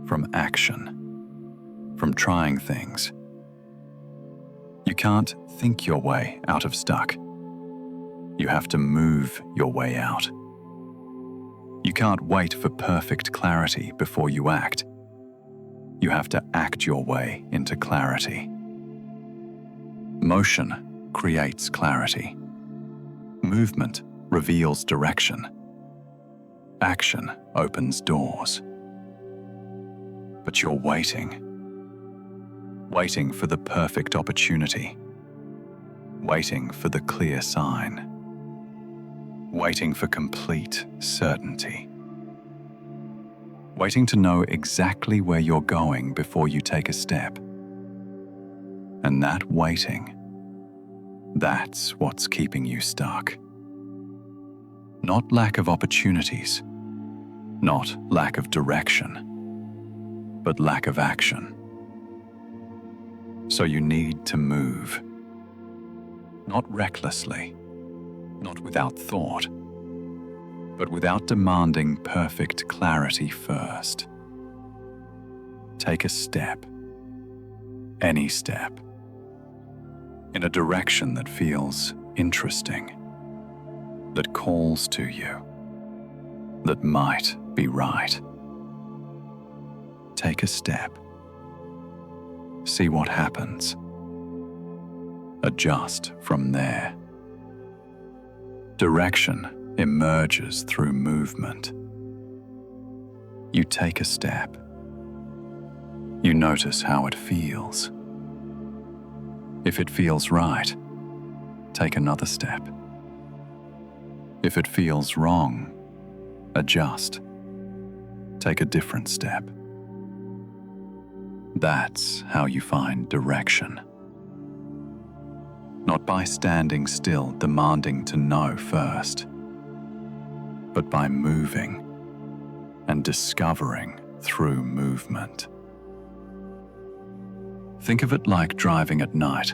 [SPEAKER 1] from action, from trying things. You can't think your way out of stuck. You have to move your way out. You can't wait for perfect clarity before you act. You have to act your way into clarity. Motion creates clarity. Movement reveals direction. Action opens doors. But you're waiting for the perfect opportunity, waiting for the clear sign, waiting for complete certainty, waiting to know exactly where you're going before you take a step. And that waiting, that's what's keeping you stuck. Not lack of opportunities, not lack of direction, but lack of action. So you need to move. Not recklessly, not without thought, but without demanding perfect clarity first. Take a step, any step, in a direction that feels interesting, that calls to you, that might be right. Take a step. See what happens. Adjust from there. Direction emerges through movement. You take a step. You notice how it feels. If it feels right, take another step. If it feels wrong, adjust. Take a different step. That's how you find direction. Not by standing still demanding to know first, but by moving and discovering through movement. Think of it like driving at night.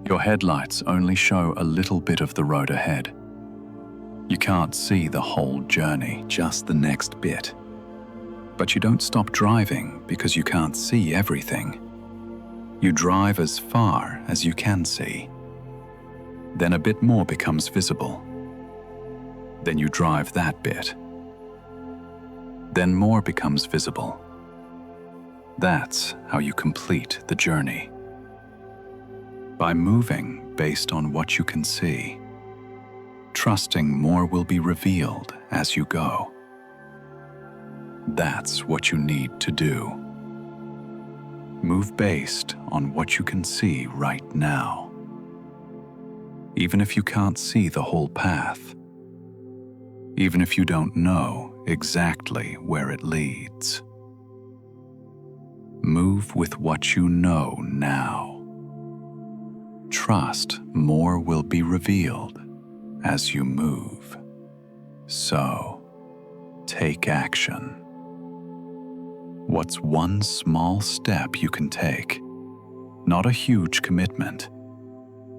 [SPEAKER 1] Your headlights only show a little bit of the road ahead. You can't see the whole journey, just the next bit. But you don't stop driving because you can't see everything. You drive as far as you can see. Then a bit more becomes visible. Then you drive that bit. Then more becomes visible. That's how you complete the journey. By moving based on what you can see, trusting more will be revealed as you go. That's what you need to do. Move based on what you can see right now. Even if you can't see the whole path, even if you don't know exactly where it leads. Move with what you know now. Trust more will be revealed as you move. So, take action. What's one small step you can take? Not a huge commitment,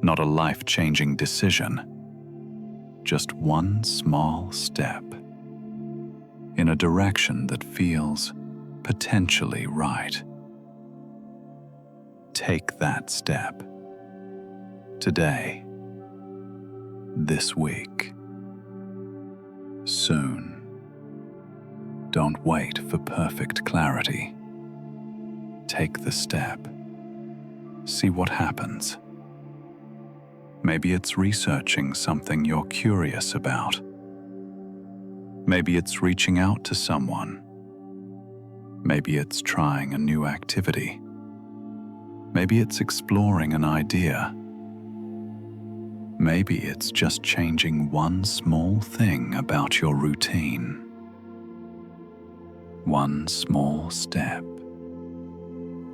[SPEAKER 1] not a life-changing decision, just one small step in a direction that feels potentially right. Take that step today, this week, soon. Don't wait for perfect clarity. take the step. See what happens. Maybe it's researching something you're curious about. Maybe it's reaching out to someone. Maybe it's trying a new activity. Maybe it's exploring an idea. Maybe it's just changing one small thing about your routine. One small step.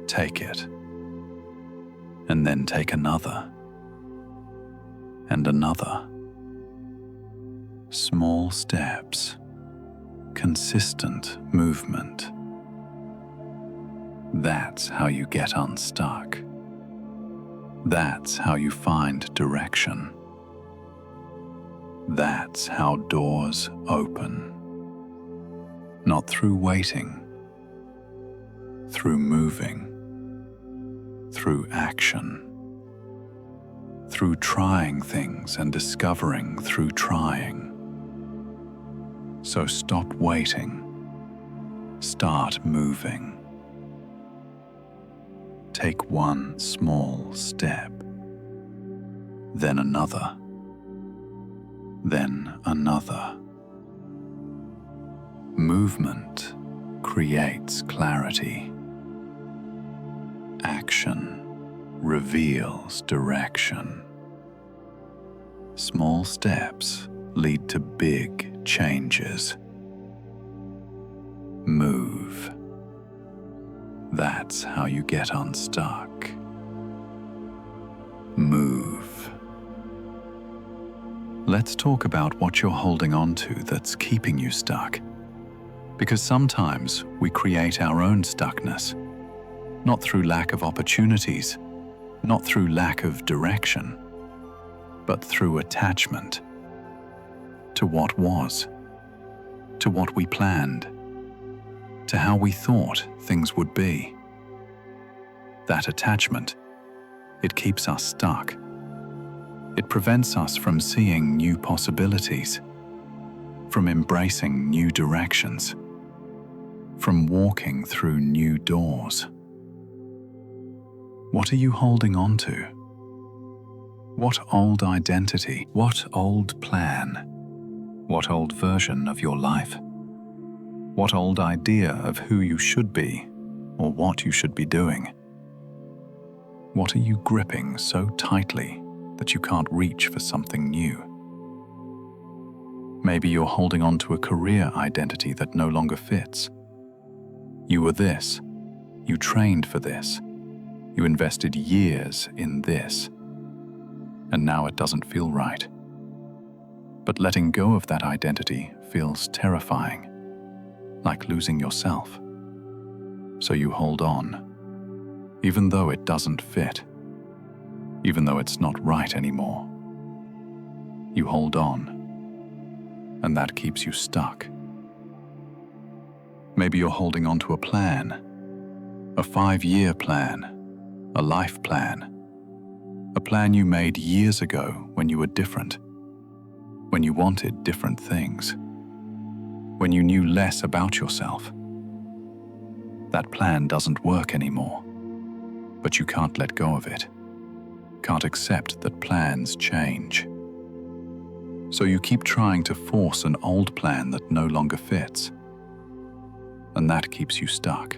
[SPEAKER 1] Take it. And then take another. And another. Small steps. Consistent movement. That's how you get unstuck. That's how you find direction. That's how doors open. Not through waiting, through moving, through action, through trying things and discovering through trying. So stop waiting. Start moving. Take one small step, then another, then another. Movement creates clarity. Action reveals direction. Small steps lead to big changes. Move. That's how you get unstuck. Move. Let's talk about what you're holding on to that's keeping you stuck. Because sometimes we create our own stuckness, not through lack of opportunities, not through lack of direction, but through attachment to what was, to what we planned, to how we thought things would be. That attachment, it keeps us stuck. It prevents us from seeing new possibilities, from embracing new directions, from walking through new doors. What are you holding on to? What old identity? What old plan? What old version of your life? What old idea of who you should be or what you should be doing? What are you gripping so tightly that you can't reach for something new? Maybe you're holding on to a career identity that no longer fits. You were this. You trained for this. You invested years in this. And now it doesn't feel right. But letting go of that identity feels terrifying, like losing yourself. So you hold on, even though it doesn't fit, even though it's not right anymore. You hold on, and that keeps you stuck. Maybe you're holding on to a plan, a 5-year plan, a life plan, a plan you made years ago when you were different, when you wanted different things, when you knew less about yourself. That plan doesn't work anymore, but you can't let go of it, can't accept that plans change. So you keep trying to force an old plan that no longer fits, and that keeps you stuck.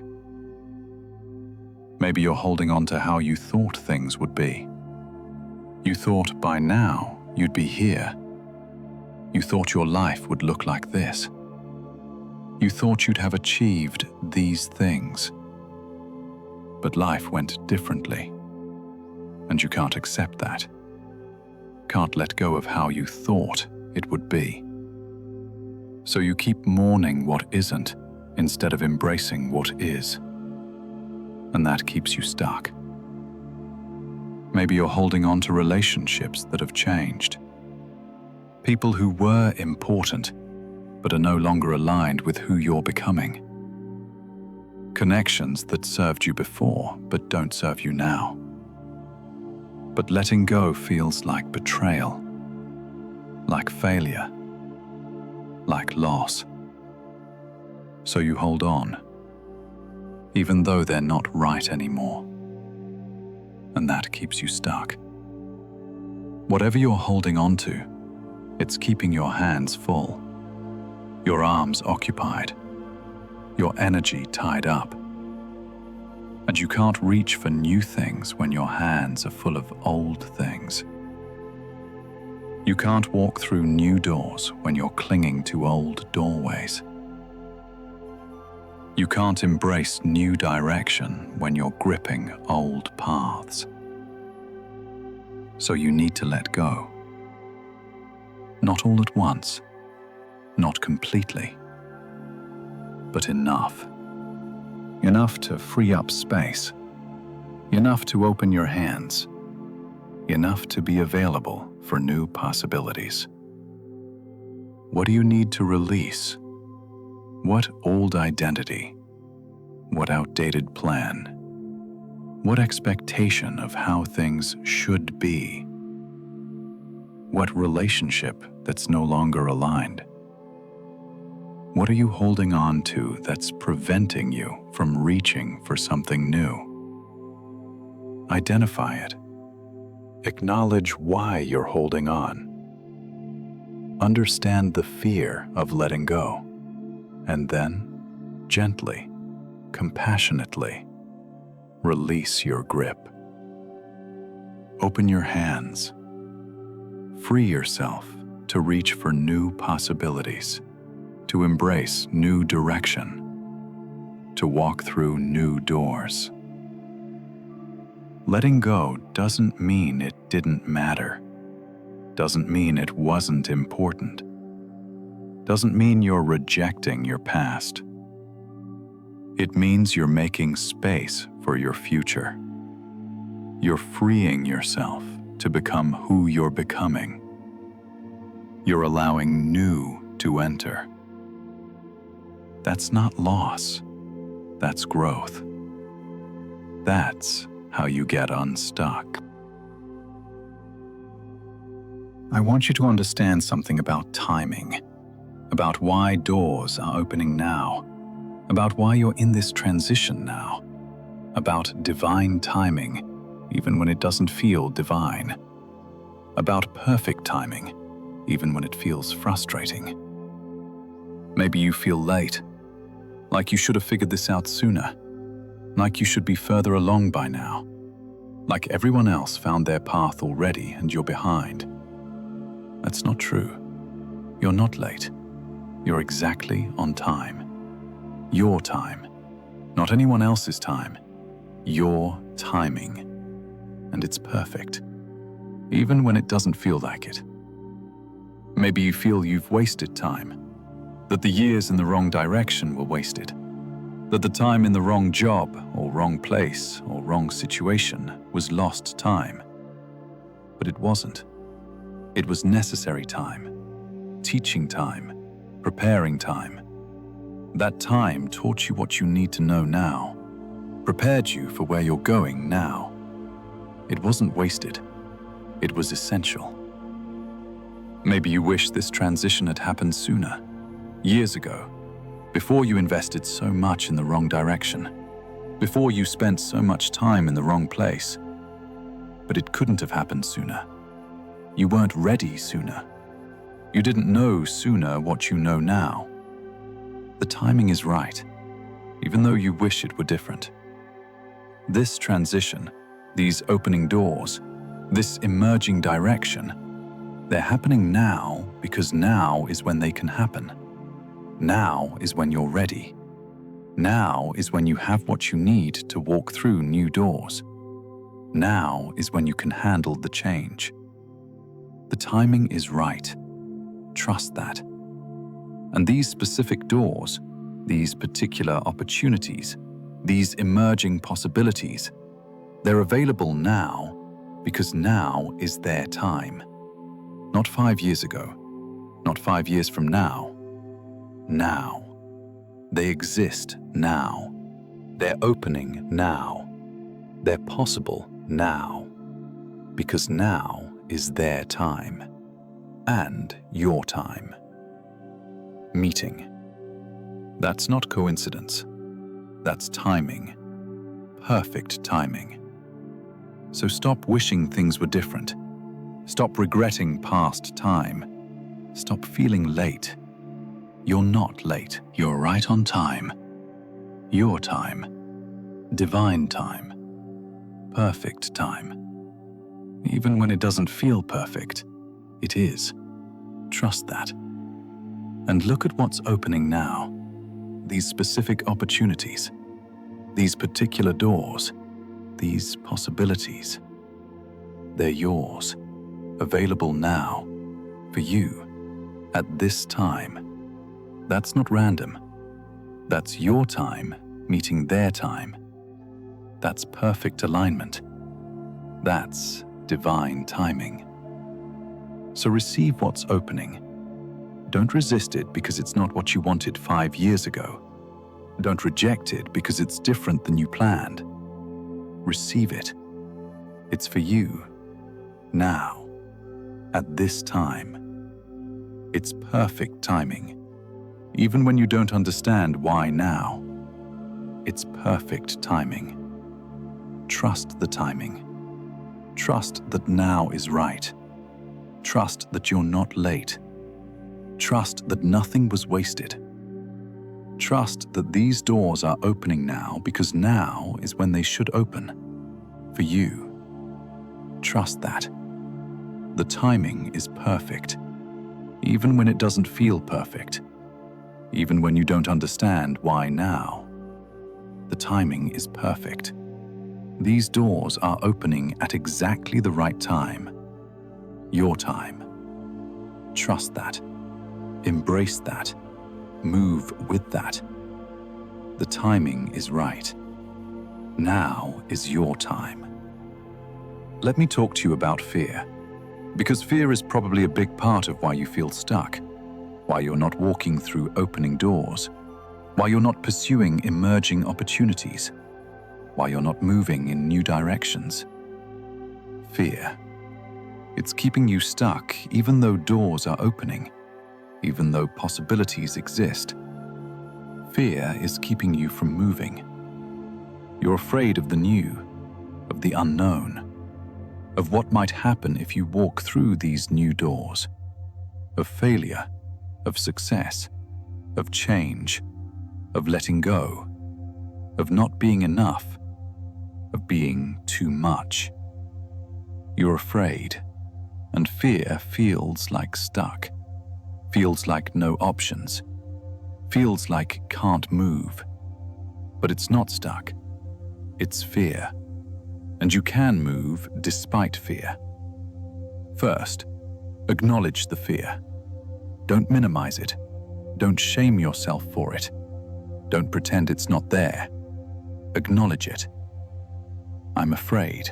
[SPEAKER 1] Maybe you're holding on to how you thought things would be. You thought by now you'd be here. You thought your life would look like this. You thought you'd have achieved these things. But life went differently, and you can't accept that. Can't let go of how you thought it would be. So you keep mourning what isn't instead of embracing what is. And that keeps you stuck. Maybe you're holding on to relationships that have changed. People who were important, but are no longer aligned with who you're becoming. Connections that served you before, but don't serve you now. But letting go feels like betrayal, like failure, like loss. So you hold on, even though they're not right anymore. And that keeps you stuck. Whatever you're holding on to, it's keeping your hands full, your arms occupied, your energy tied up. And you can't reach for new things when your hands are full of old things. You can't walk through new doors when you're clinging to old doorways. You can't embrace new direction when you're gripping old paths. So you need to let go. Not all at once, not completely, but enough. Enough to free up space, enough to open your hands, enough to be available for new possibilities. What do you need to release? What old identity? What outdated plan? What expectation of how things should be? What relationship that's no longer aligned? What are you holding on to that's preventing you from reaching for something new? Identify it. Acknowledge why you're holding on. Understand the fear of letting go. And then, gently, compassionately, release your grip. Open your hands. Free yourself to reach for new possibilities, to embrace new direction, to walk through new doors. Letting go doesn't mean it didn't matter, doesn't mean it wasn't important, doesn't mean you're rejecting your past. It means you're making space for your future. You're freeing yourself to become who you're becoming. You're allowing new to enter. That's not loss, that's growth. That's how you get unstuck. I want you to understand something about timing, about why doors are opening now, about why you're in this transition now, about divine timing, even when it doesn't feel divine, about perfect timing, even when it feels frustrating. Maybe you feel late, like you should have figured this out sooner, like you should be further along by now, like everyone else found their path already and you're behind. That's not true. You're not late. You're exactly on time. Your time, not anyone else's time. Your timing. And it's perfect, even when it doesn't feel like it. Maybe you feel you've wasted time, that the years in the wrong direction were wasted, that the time in the wrong job or wrong place or wrong situation was lost time. But it wasn't. It was necessary time, teaching time, preparing time. That time taught you what you need to know now, prepared you for where you're going now. It wasn't wasted. It was essential. Maybe you wish this transition had happened sooner, years ago, before you invested so much in the wrong direction, before you spent so much time in the wrong place. But it couldn't have happened sooner. You weren't ready sooner. You didn't know sooner what you know now. The timing is right, even though you wish it were different. This transition, these opening doors, this emerging direction, they're happening now because now is when they can happen. Now is when you're ready. Now is when you have what you need to walk through new doors. Now is when you can handle the change. The timing is right. Trust that. And these specific doors, these particular opportunities, these emerging possibilities, they're available now because now is their time. Not 5 years ago, not 5 years from now. Now. They exist now. They're opening now. They're possible now. Because now is their time. And your time. Meeting. That's not coincidence. That's timing. Perfect timing. So stop wishing things were different. Stop regretting past time. Stop feeling late. You're not late. You're right on time. Your time. Divine time. Perfect time. Even when it doesn't feel perfect, it is. Trust that. And look at what's opening now. These specific opportunities. These particular doors. These possibilities. They're yours. Available now. For you. At this time. That's not random. That's your time meeting their time. That's perfect alignment. That's divine timing. So receive what's opening. Don't resist it because it's not what you wanted 5 years ago. Don't reject it because it's different than you planned. Receive it. It's for you. Now. At this time. It's perfect timing. Even when you don't understand why now. It's perfect timing. Trust the timing. Trust that now is right. Trust that you're not late. Trust that nothing was wasted. Trust that these doors are opening now because now is when they should open. For you. Trust that. The timing is perfect. Even when it doesn't feel perfect. Even when you don't understand why now. The timing is perfect. These doors are opening at exactly the right time. Your time. Trust that. Embrace that. Move with that. The timing is right. Now is your time. Let me talk to you about fear. Because fear is probably a big part of why you feel stuck. Why you're not walking through opening doors. Why you're not pursuing emerging opportunities. Why you're not moving in new directions. Fear. It's keeping you stuck even though doors are opening, even though possibilities exist. Fear is keeping you from moving. You're afraid of the new, of the unknown, of what might happen if you walk through these new doors, of failure, of success, of change, of letting go, of not being enough, of being too much. You're afraid, and fear feels like stuck, feels like no options, feels like can't move. But it's not stuck. It's fear. And you can move despite fear. First, acknowledge the fear. Don't minimize it. Don't shame yourself for it. Don't pretend it's not there. Acknowledge it. I'm afraid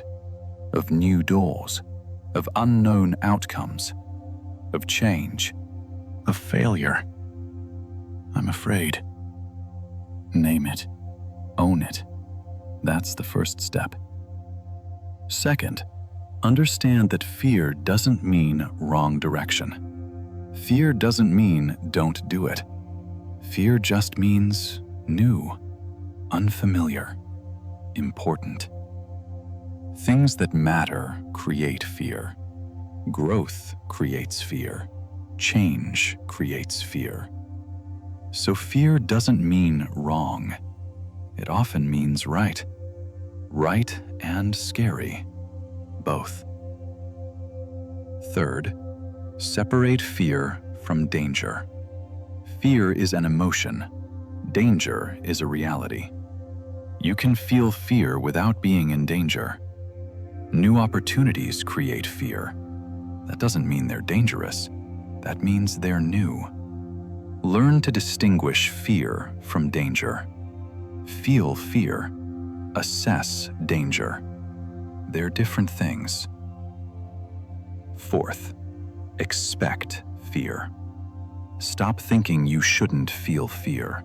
[SPEAKER 1] of new doors, of unknown outcomes, of change, of failure. I'm afraid. Name it. Own it. That's the first step. Second, understand that fear doesn't mean wrong direction. Fear doesn't mean don't do it. Fear just means new, unfamiliar, important. Things that matter create fear. Growth creates fear. Change creates fear. So fear doesn't mean wrong. It often means right. Right and scary. Both. Third, separate fear from danger. Fear is an emotion. Danger is a reality. You can feel fear without being in danger. New opportunities create fear. That doesn't mean they're dangerous. That means they're new. Learn to distinguish fear from danger. Feel fear. Assess danger. They're different things. Fourth, expect fear. Stop thinking you shouldn't feel fear.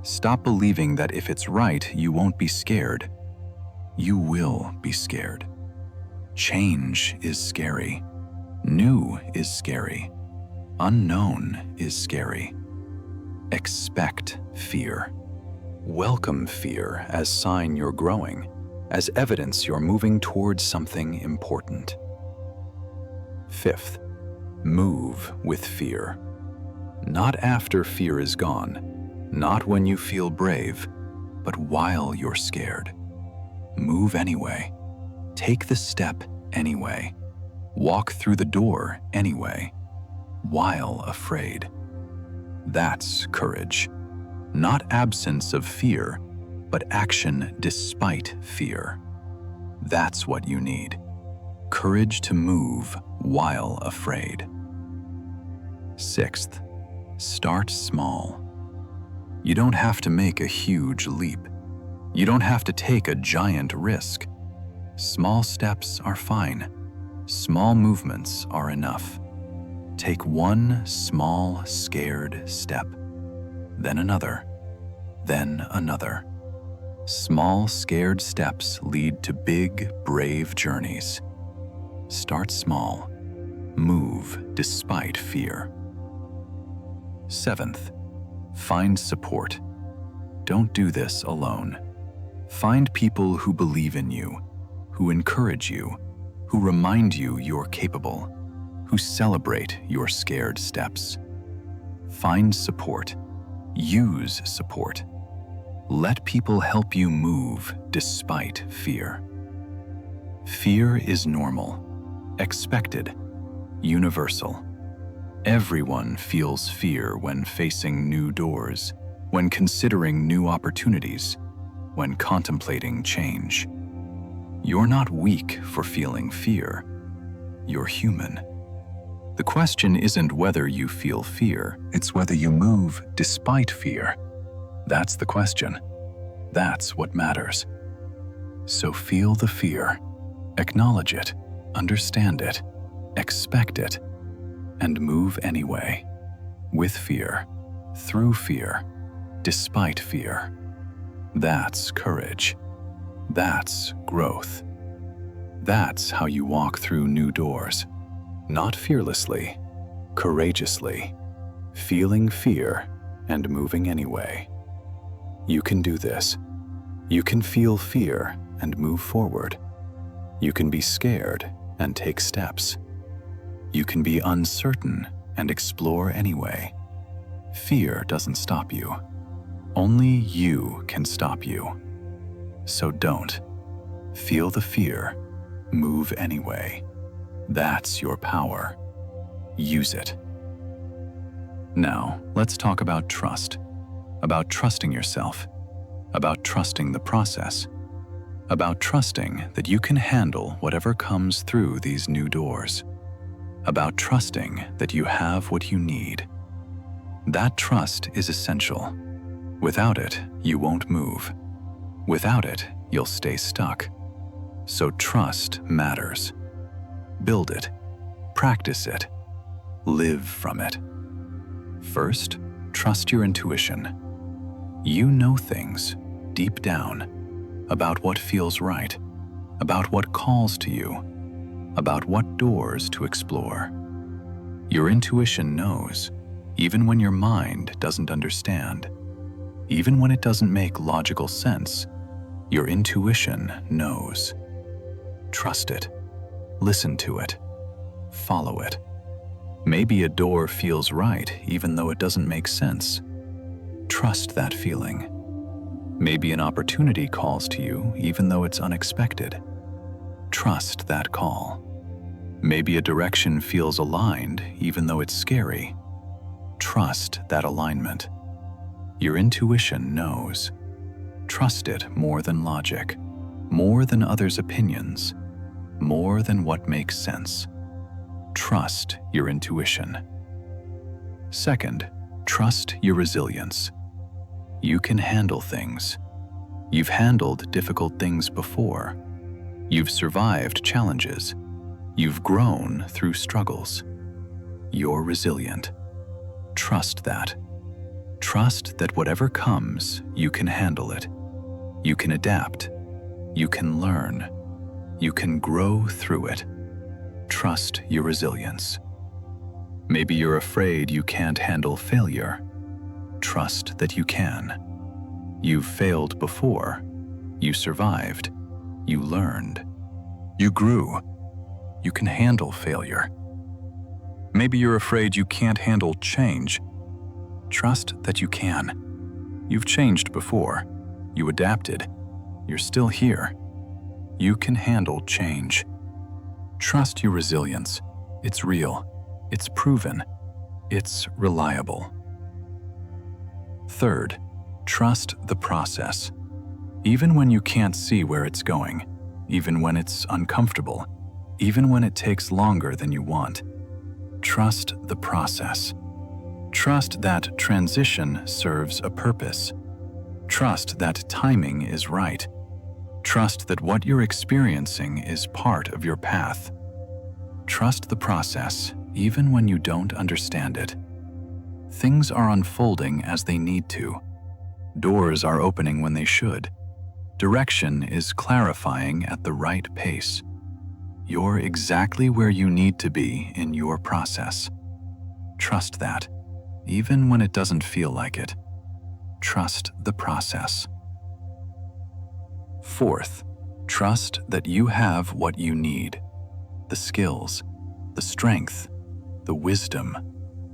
[SPEAKER 1] Stop believing that if it's right, you won't be scared. You will be scared. Change is scary. New is scary. Unknown is scary. Expect fear. Welcome fear as sign you're growing, as evidence you're moving towards something important. Fifth, move with fear. Not after fear is gone, not when you feel brave, but while you're scared. Move anyway. Take the step anyway. Walk through the door anyway, while afraid. That's courage. Not absence of fear, but action despite fear. That's what you need. Courage to move while afraid. Sixth, start small. You don't have to make a huge leap. You don't have to take a giant risk. Small steps are fine. Small movements are enough. Take one small, scared step, then another, then another. Small, scared steps lead to big, brave journeys. Start small. Move despite fear. Seventh, find support. Don't do this alone. Find people who believe in you, who encourage you, who remind you you're capable, who celebrate your scared steps. Find support. Use support. Let people help you move despite fear. Fear is normal, expected, universal. Everyone feels fear when facing new doors, when considering new opportunities, when contemplating change. You're not weak for feeling fear. You're human. The question isn't whether you feel fear, it's whether you move despite fear. That's the question. That's what matters. So feel the fear, acknowledge it, understand it, expect it, and move anyway. With fear, through fear, despite fear. That's courage. That's growth. That's how you walk through new doors. Not fearlessly, courageously, feeling fear and moving anyway. You can do this. You can feel fear and move forward. You can be scared and take steps. You can be uncertain and explore anyway. Fear doesn't stop you. Only you can stop you. So don't. Feel the fear. Move anyway. That's your power. Use it. Now, let's talk about trust. About trusting yourself. About trusting the process. About trusting that you can handle whatever comes through these new doors. About trusting that you have what you need. That trust is essential. Without it, you won't move. Without it, you'll stay stuck. So trust matters. Build it. Practice it. Live from it. First, trust your intuition. You know things, deep down, about what feels right, about what calls to you, about what doors to explore. Your intuition knows, even when your mind doesn't understand. Even when it doesn't make logical sense, your intuition knows. Trust it. Listen to it. Follow it. Maybe a door feels right even though it doesn't make sense. Trust that feeling. Maybe an opportunity calls to you even though it's unexpected. Trust that call. Maybe a direction feels aligned even though it's scary. Trust that alignment. Your intuition knows. Trust it more than logic, more than others' opinions, more than what makes sense. Trust your intuition. Second, trust your resilience. You can handle things. You've handled difficult things before. You've survived challenges. You've grown through struggles. You're resilient. Trust that. Trust that whatever comes, you can handle it. You can adapt. You can learn. You can grow through it. Trust your resilience. Maybe you're afraid you can't handle failure. Trust that you can. You've failed before. You survived. You learned. You grew. You can handle failure. Maybe you're afraid you can't handle change. Trust that you can. You've changed before. You adapted. You're still here. You can handle change. Trust your resilience. It's real. It's proven. It's reliable. Third, trust the process. Even when you can't see where it's going, even when it's uncomfortable, even when it takes longer than you want, trust the process. Trust that transition serves a purpose. Trust that timing is right. Trust that what you're experiencing is part of your path. Trust the process, even when you don't understand it. Things are unfolding as they need to. Doors are opening when they should. Direction is clarifying at the right pace. You're exactly where you need to be in your process. Trust that, even when it doesn't feel like it. Trust the process. Fourth, trust that you have what you need. The skills, the strength, the wisdom,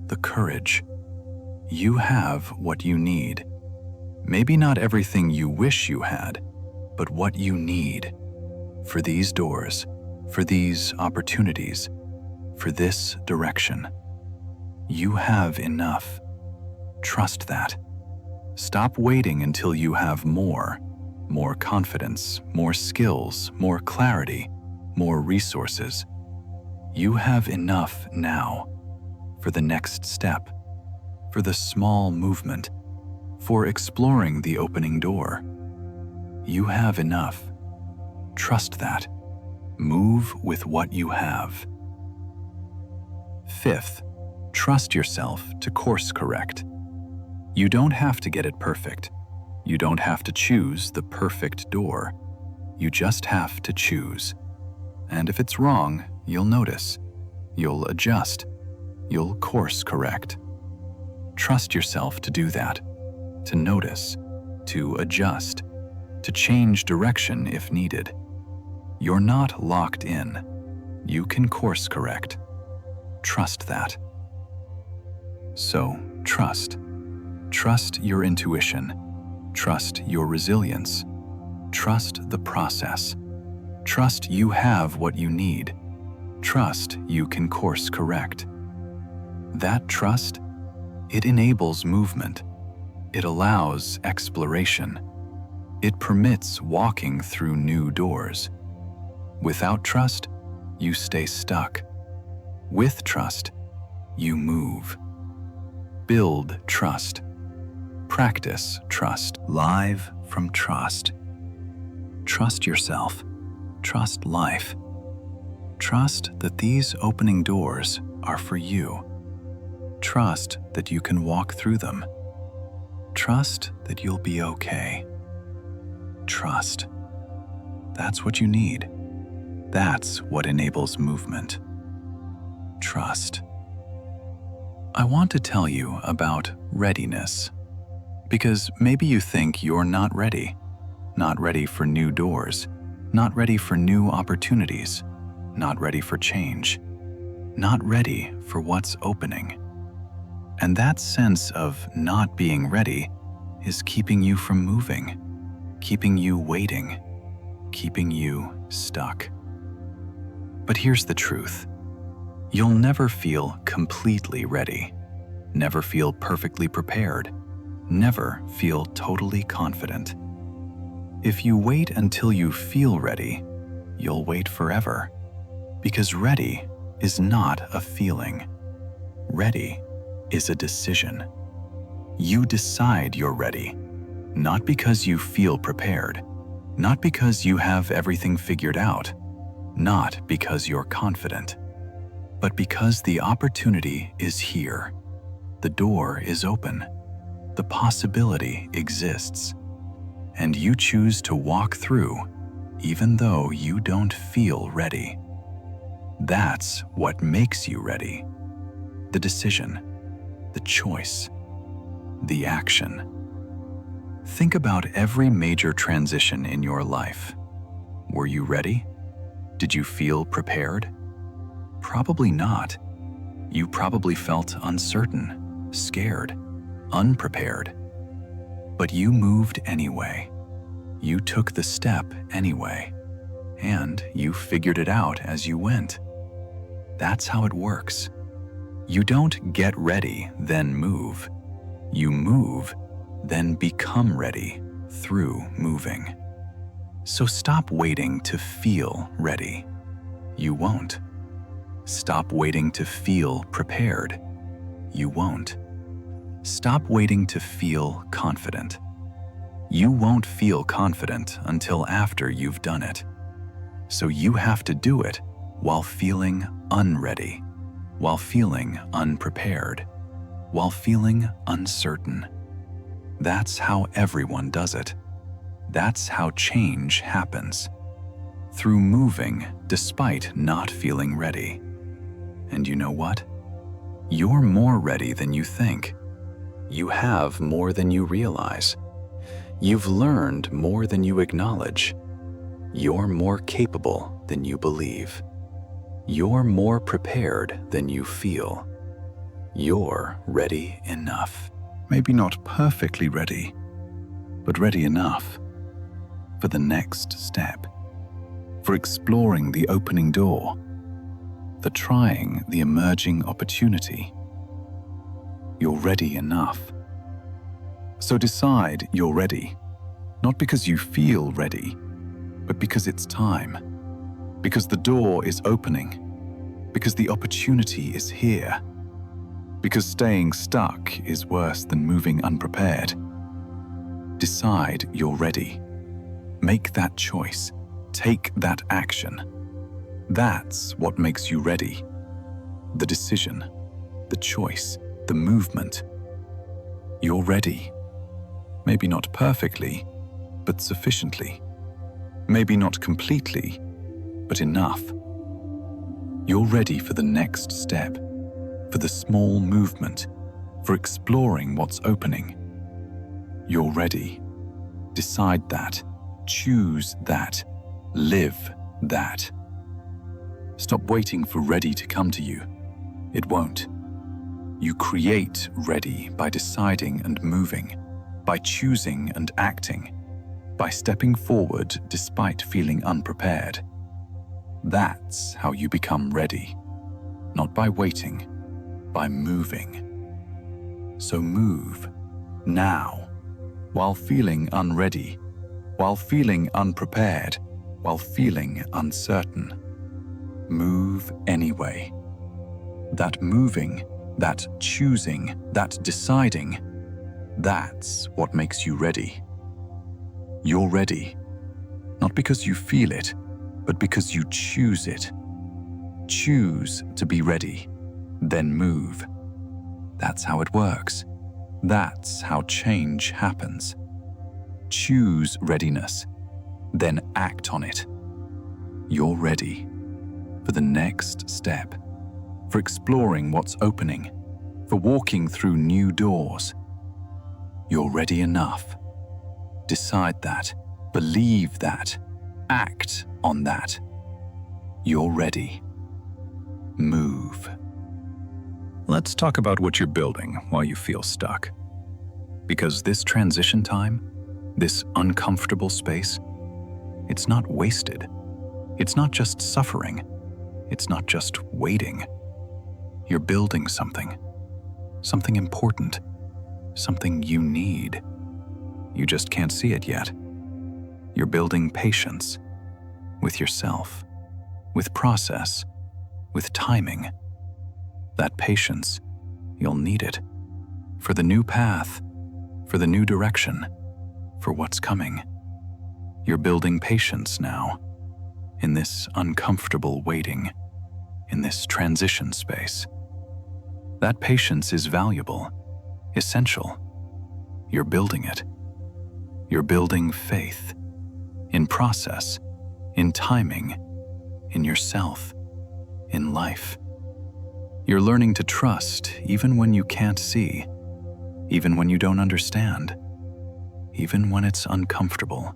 [SPEAKER 1] the courage. You have what you need. Maybe not everything you wish you had, but what you need for these doors, for these opportunities, for this direction. You have enough. Trust that. Stop waiting until you have more confidence, more skills, more clarity, more resources. You have enough now for the next step, for the small movement, for exploring the opening door. You have enough. Trust that. Move with what you have. Fifth, trust yourself to course correct. You don't have to get it perfect. You don't have to choose the perfect door. You just have to choose. And if it's wrong, you'll notice. You'll adjust. You'll course correct. Trust yourself to do that, to notice, to adjust, to change direction if needed. You're not locked in. You can course correct. Trust that. So, trust. Trust your intuition. Trust your resilience. Trust the process. Trust you have what you need. Trust you can course correct. That trust, it enables movement. It allows exploration. It permits walking through new doors. Without trust, you stay stuck. With trust, you move. Build trust. Practice trust. Live from trust. Trust yourself. Trust life. Trust that these opening doors are for you. Trust that you can walk through them. Trust that you'll be okay. Trust. That's what you need. That's what enables movement. Trust. I want to tell you about readiness. Because maybe you think you're not ready for new doors, not ready for new opportunities, not ready for change, not ready for what's opening. And that sense of not being ready is keeping you from moving, keeping you waiting, keeping you stuck. But here's the truth. You'll never feel completely ready, never feel perfectly prepared, never feel totally confident. If you wait until you feel ready, you'll wait forever. Because ready is not a feeling. Ready is a decision. You decide you're ready, not because you feel prepared, not because you have everything figured out, not because you're confident, but because the opportunity is here. The door is open. The possibility exists. And you choose to walk through, even though you don't feel ready. That's what makes you ready. The decision, the choice, the action. Think about every major transition in your life. Were you ready? Did you feel prepared? Probably not. You probably felt uncertain, scared, unprepared. But you moved anyway. You took the step anyway. And you figured it out as you went. That's how it works. You don't get ready, then move. You move, then become ready through moving. So stop waiting to feel ready. You won't. Stop waiting to feel prepared. You won't. Stop waiting to feel confident. You won't feel confident until after you've done it. So you have to do it while feeling unready, while feeling unprepared, while feeling uncertain. That's how everyone does it. That's how change happens. Through moving despite not feeling ready. And you know what? You're more ready than you think. You have more than you realize. You've learned more than you acknowledge. You're more capable than you believe. You're more prepared than you feel. You're ready enough. Maybe not perfectly ready, but ready enough for the next step, for exploring the opening door, for trying the emerging opportunity. You're ready enough. So decide you're ready, not because you feel ready, but because it's time, because the door is opening, because the opportunity is here, because staying stuck is worse than moving unprepared. Decide you're ready. Make that choice. Take that action. That's what makes you ready. The decision, the choice, the movement. You're ready. Maybe not perfectly, but sufficiently. Maybe not completely, but enough. You're ready for the next step, for the small movement, for exploring what's opening. You're ready. Decide that. Choose that. Live that. Stop waiting for ready to come to you. It won't. You create ready by deciding and moving, by choosing and acting, by stepping forward despite feeling unprepared. That's how you become ready. Not by waiting, by moving. So move, now, while feeling unready, while feeling unprepared, while feeling uncertain. Move anyway. That moving, that choosing, that deciding, that's what makes you ready. You're ready, not because you feel it, but because you choose it. Choose to be ready, then move. That's how it works. That's how change happens. Choose readiness, then act on it. You're ready for the next step, for exploring what's opening, for walking through new doors. You're ready enough. Decide that, believe that, act on that. You're ready. Move. Let's talk about what you're building while you feel stuck. Because this transition time, this uncomfortable space, it's not wasted. It's not just suffering. It's not just waiting. You're building something important, something you need. You just can't see it yet. You're building patience with yourself, with process, with timing. That patience, you'll need it for the new path, for the new direction, for what's coming. You're building patience now, in this uncomfortable waiting, in this transition space. That patience is valuable, essential. You're building it. You're building faith, in process, in timing, in yourself, in life. You're learning to trust even when you can't see, even when you don't understand. even when it's uncomfortable.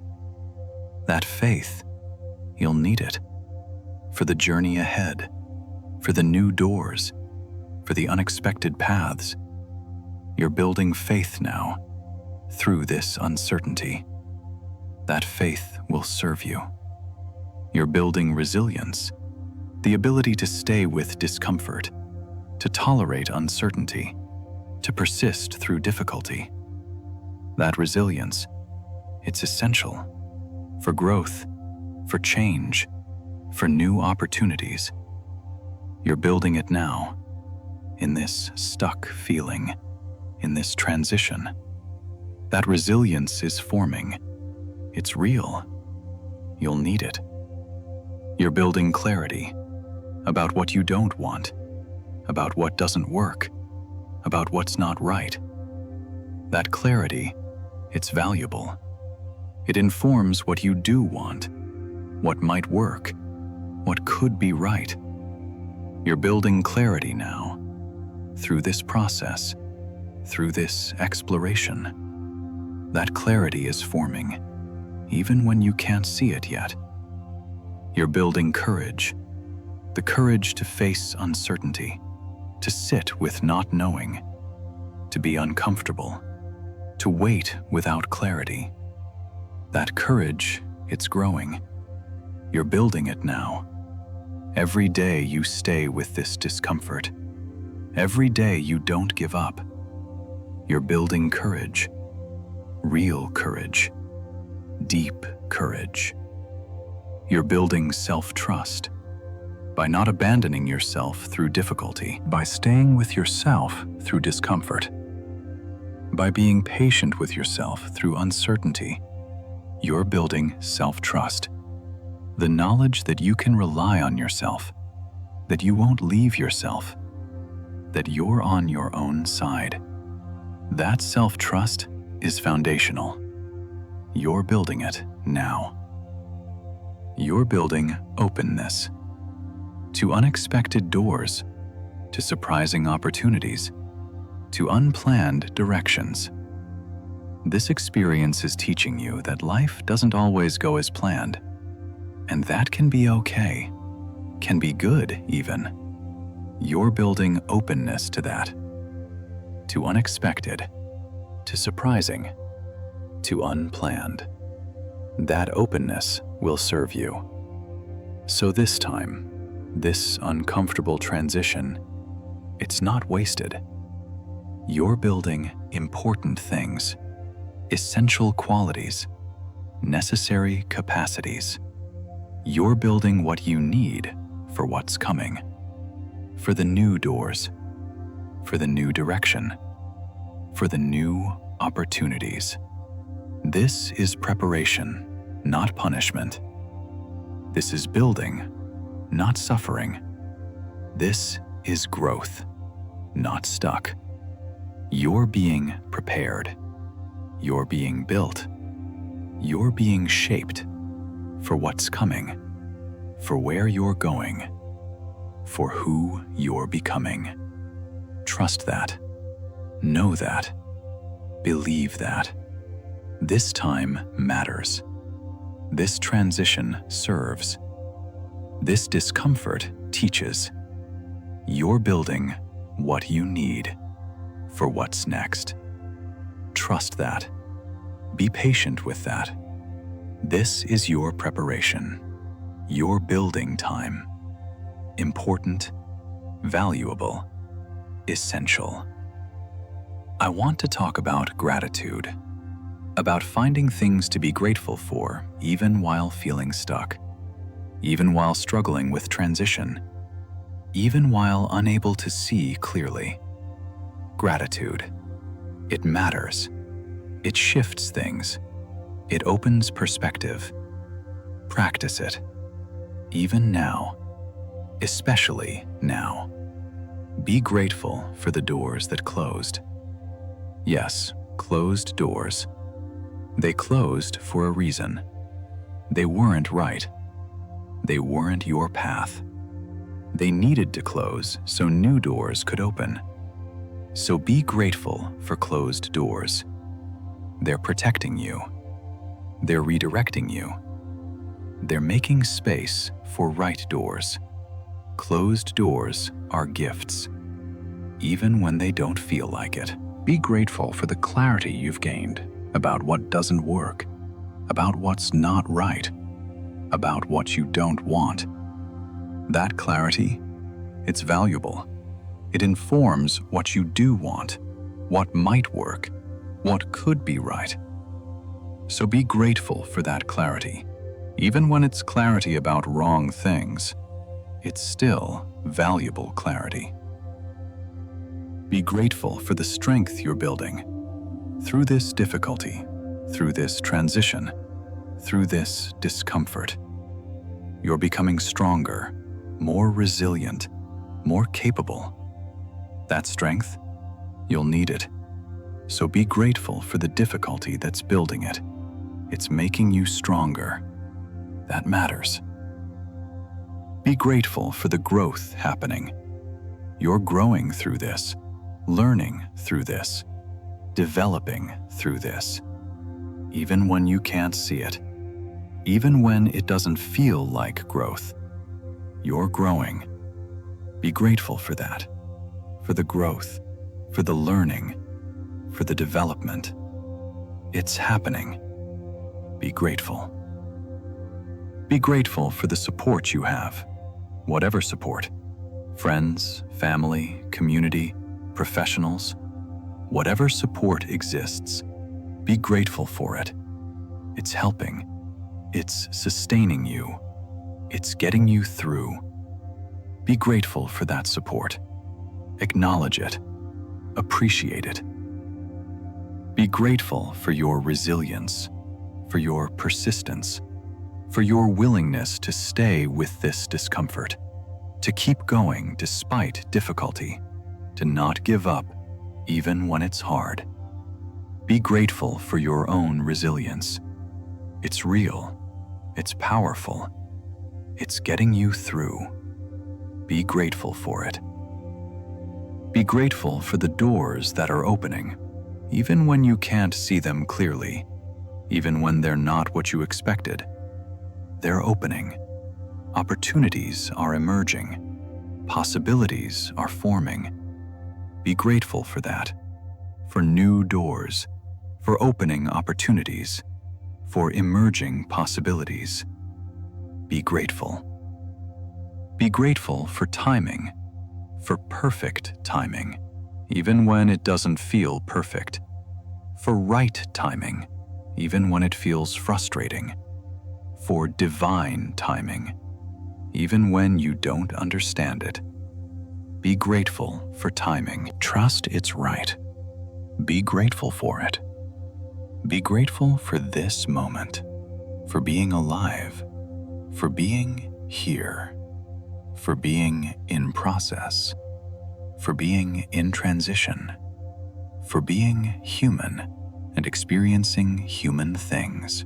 [SPEAKER 1] That faith, you'll need it for the journey ahead, for the new doors, for the unexpected paths. You're building faith now through this uncertainty. That faith will serve you. You're building resilience, the ability to stay with discomfort, to tolerate uncertainty, to persist through difficulty. That resilience, it's essential for growth, for change, for new opportunities. You're building it now, in this stuck feeling, in this transition. That resilience is forming. It's real. You'll need it. You're building clarity about what you don't want, about what doesn't work, about what's not right. That clarity, it's valuable. It informs what you do want, what might work, what could be right. You're building clarity now, through this process, through this exploration. That clarity is forming, even when you can't see it yet. You're building courage, the courage to face uncertainty, to sit with not knowing, to be uncomfortable, to wait without clarity. That courage, it's growing. You're building it now. Every day you stay with this discomfort. Every day you don't give up. You're building courage, real courage, deep courage. You're building self-trust by not abandoning yourself through difficulty, by staying with yourself through discomfort, by being patient with yourself through uncertainty. You're building self-trust, the knowledge that you can rely on yourself, that you won't leave yourself, that you're on your own side. That self-trust is foundational. You're building it now. You're building openness to unexpected doors, to surprising opportunities, to unplanned directions. This experience is teaching you that life doesn't always go as planned, and that can be okay, can be good even. You're building openness to that, to unexpected, to surprising, to unplanned. That openness will serve you. So this time, this uncomfortable transition, it's not wasted. You're building important things, essential qualities, necessary capacities. You're building what you need for what's coming, for the new doors, for the new direction, for the new opportunities. This is preparation, not punishment. This is building, not suffering. This is growth, not stuck. You're being prepared. You're being built. You're being shaped for what's coming, for where you're going, for who you're becoming. Trust that. Know that. Believe that. This time matters. This transition serves. This discomfort teaches. You're building what you need for what's next. Trust that. Be patient with that. This is your preparation, your building time. Important, valuable, essential. I want to talk about gratitude, about finding things to be grateful for even while feeling stuck, even while struggling with transition, even while unable to see clearly. Gratitude. It matters. It shifts things. It opens perspective. Practice it. Even now. Especially now. Be grateful for the doors that closed. Yes, closed doors. They closed for a reason. They weren't right. They weren't your path. They needed to close so new doors could open. So be grateful for closed doors. They're protecting you. They're redirecting you. They're making space for right doors. Closed doors are gifts, even when they don't feel like it. Be grateful for the clarity you've gained about what doesn't work, about what's not right, about what you don't want. That clarity, it's valuable. It informs what you do want, what might work, what could be right. So be grateful for that clarity. Even when it's clarity about wrong things, it's still valuable clarity. Be grateful for the strength you're building. Through this difficulty, through this transition, through this discomfort, you're becoming stronger, more resilient, more capable. That strength, you'll need it. So be grateful for the difficulty that's building it. It's making you stronger. That matters. Be grateful for the growth happening. You're growing through this, learning through this, developing through this. Even when you can't see it, even when it doesn't feel like growth, you're growing. Be grateful for that, for the growth, for the learning, for the development. It's happening. Be grateful. Be grateful for the support you have, whatever support. Friends, family, community, professionals, whatever support exists, be grateful for it. It's helping. It's sustaining you. It's getting you through. Be grateful for that support. Acknowledge it. Appreciate it. Be grateful for your resilience, for your persistence, for your willingness to stay with this discomfort, to keep going despite difficulty, to not give up even when it's hard. Be grateful for your own resilience. It's real. It's powerful. It's getting you through. Be grateful for it. Be grateful for the doors that are opening, even when you can't see them clearly, even when they're not what you expected. They're opening. Opportunities are emerging. Possibilities are forming. Be grateful for that, for new doors, for opening opportunities, for emerging possibilities. Be grateful. Be grateful for timing, for perfect timing, even when it doesn't feel perfect, for right timing, even when it feels frustrating, for divine timing, even when you don't understand it. Be grateful for timing. Trust it's right. Be grateful for it. Be grateful for this moment, for being alive, for being here, for being in process, for being in transition, for being human and experiencing human things.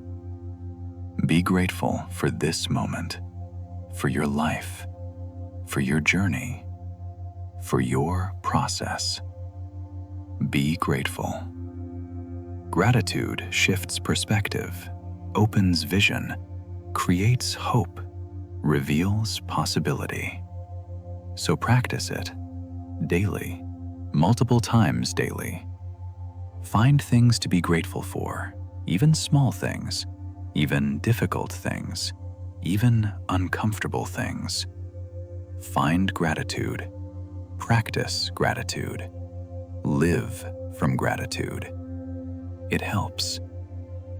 [SPEAKER 1] Be grateful for this moment, for your life, for your journey, for your process. Be grateful. Gratitude shifts perspective, opens vision, creates hope, reveals possibility. So practice it daily, multiple times daily. Find things to be grateful for, even small things, even difficult things, even uncomfortable things. Find gratitude. Practice gratitude. Live from gratitude. It helps.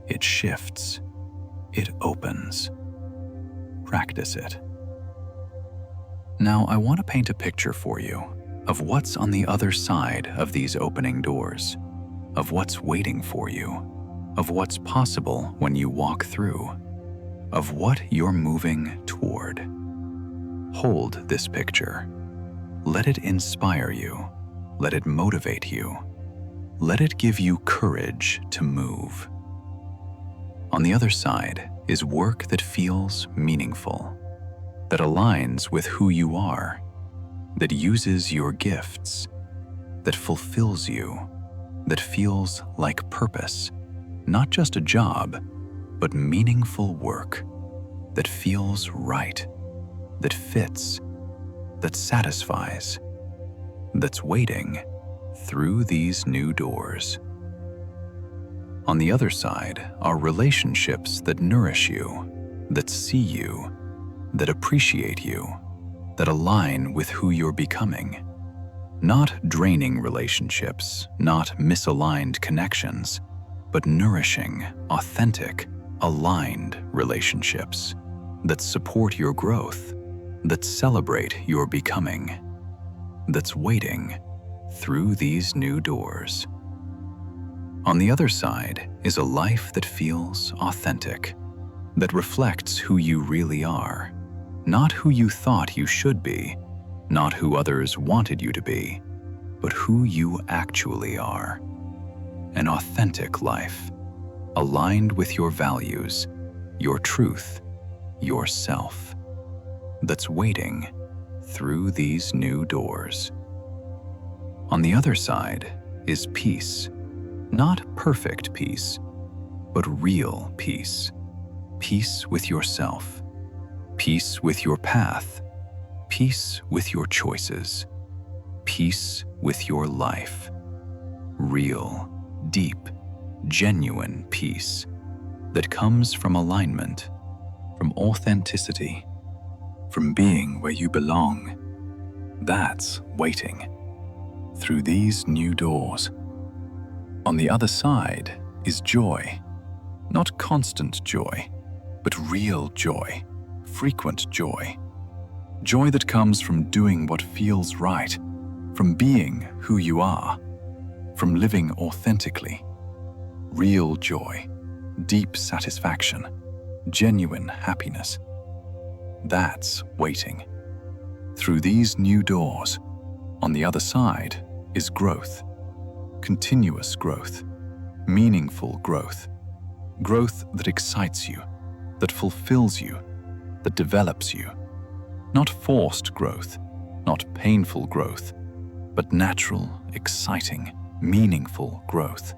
[SPEAKER 1] It shifts. It opens. Practice it. Now, I want to paint a picture for you of what's on the other side of these opening doors, of what's waiting for you, of what's possible when you walk through, of what you're moving toward. Hold this picture. Let it inspire you. Let it motivate you. Let it give you courage to move. On the other side is work that feels meaningful, that aligns with who you are, that uses your gifts, that fulfills you, that feels like purpose, not just a job, but meaningful work that feels right, that fits, that satisfies, that's waiting through these new doors. On the other side are relationships that nourish you, that see you, that appreciate you, that align with who you're becoming. Not draining relationships, not misaligned connections, but nourishing, authentic, aligned relationships that support your growth, that celebrate your becoming, that's waiting through these new doors. On the other side is a life that feels authentic, that reflects who you really are, not who you thought you should be, not who others wanted you to be, but who you actually are. An authentic life, aligned with your values, your truth, yourself, that's waiting through these new doors. On the other side is peace, not perfect peace, but real peace. Peace with yourself, peace with your path, peace with your choices, peace with your life. Real, deep, genuine peace that comes from alignment, from authenticity, from being where you belong. That's waiting through these new doors. On the other side is joy, not constant joy, but real joy, frequent joy. Joy that comes from doing what feels right, from being who you are, from living authentically. Real joy, deep satisfaction, genuine happiness. That's waiting. Through these new doors, on the other side is growth, continuous growth, meaningful growth, growth that excites you, that fulfills you, that develops you. Not forced growth, not painful growth, but natural, exciting, meaningful growth.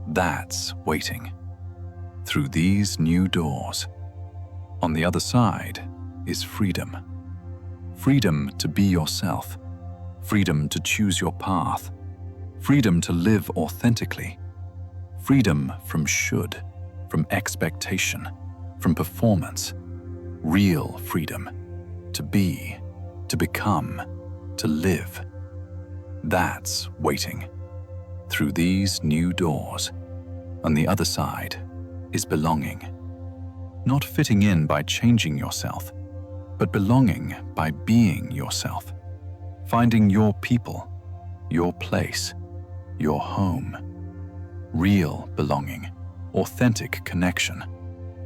[SPEAKER 1] That's waiting. Through these new doors. On the other side is freedom. Freedom to be yourself. Freedom to choose your path. Freedom to live authentically. Freedom from should, from expectation, from performance. Real freedom. To be, to become, to live. That's waiting. Through these new doors. On the other side is belonging. Not fitting in by changing yourself, but belonging by being yourself. Finding your people, your place, your home. Real belonging, authentic connection,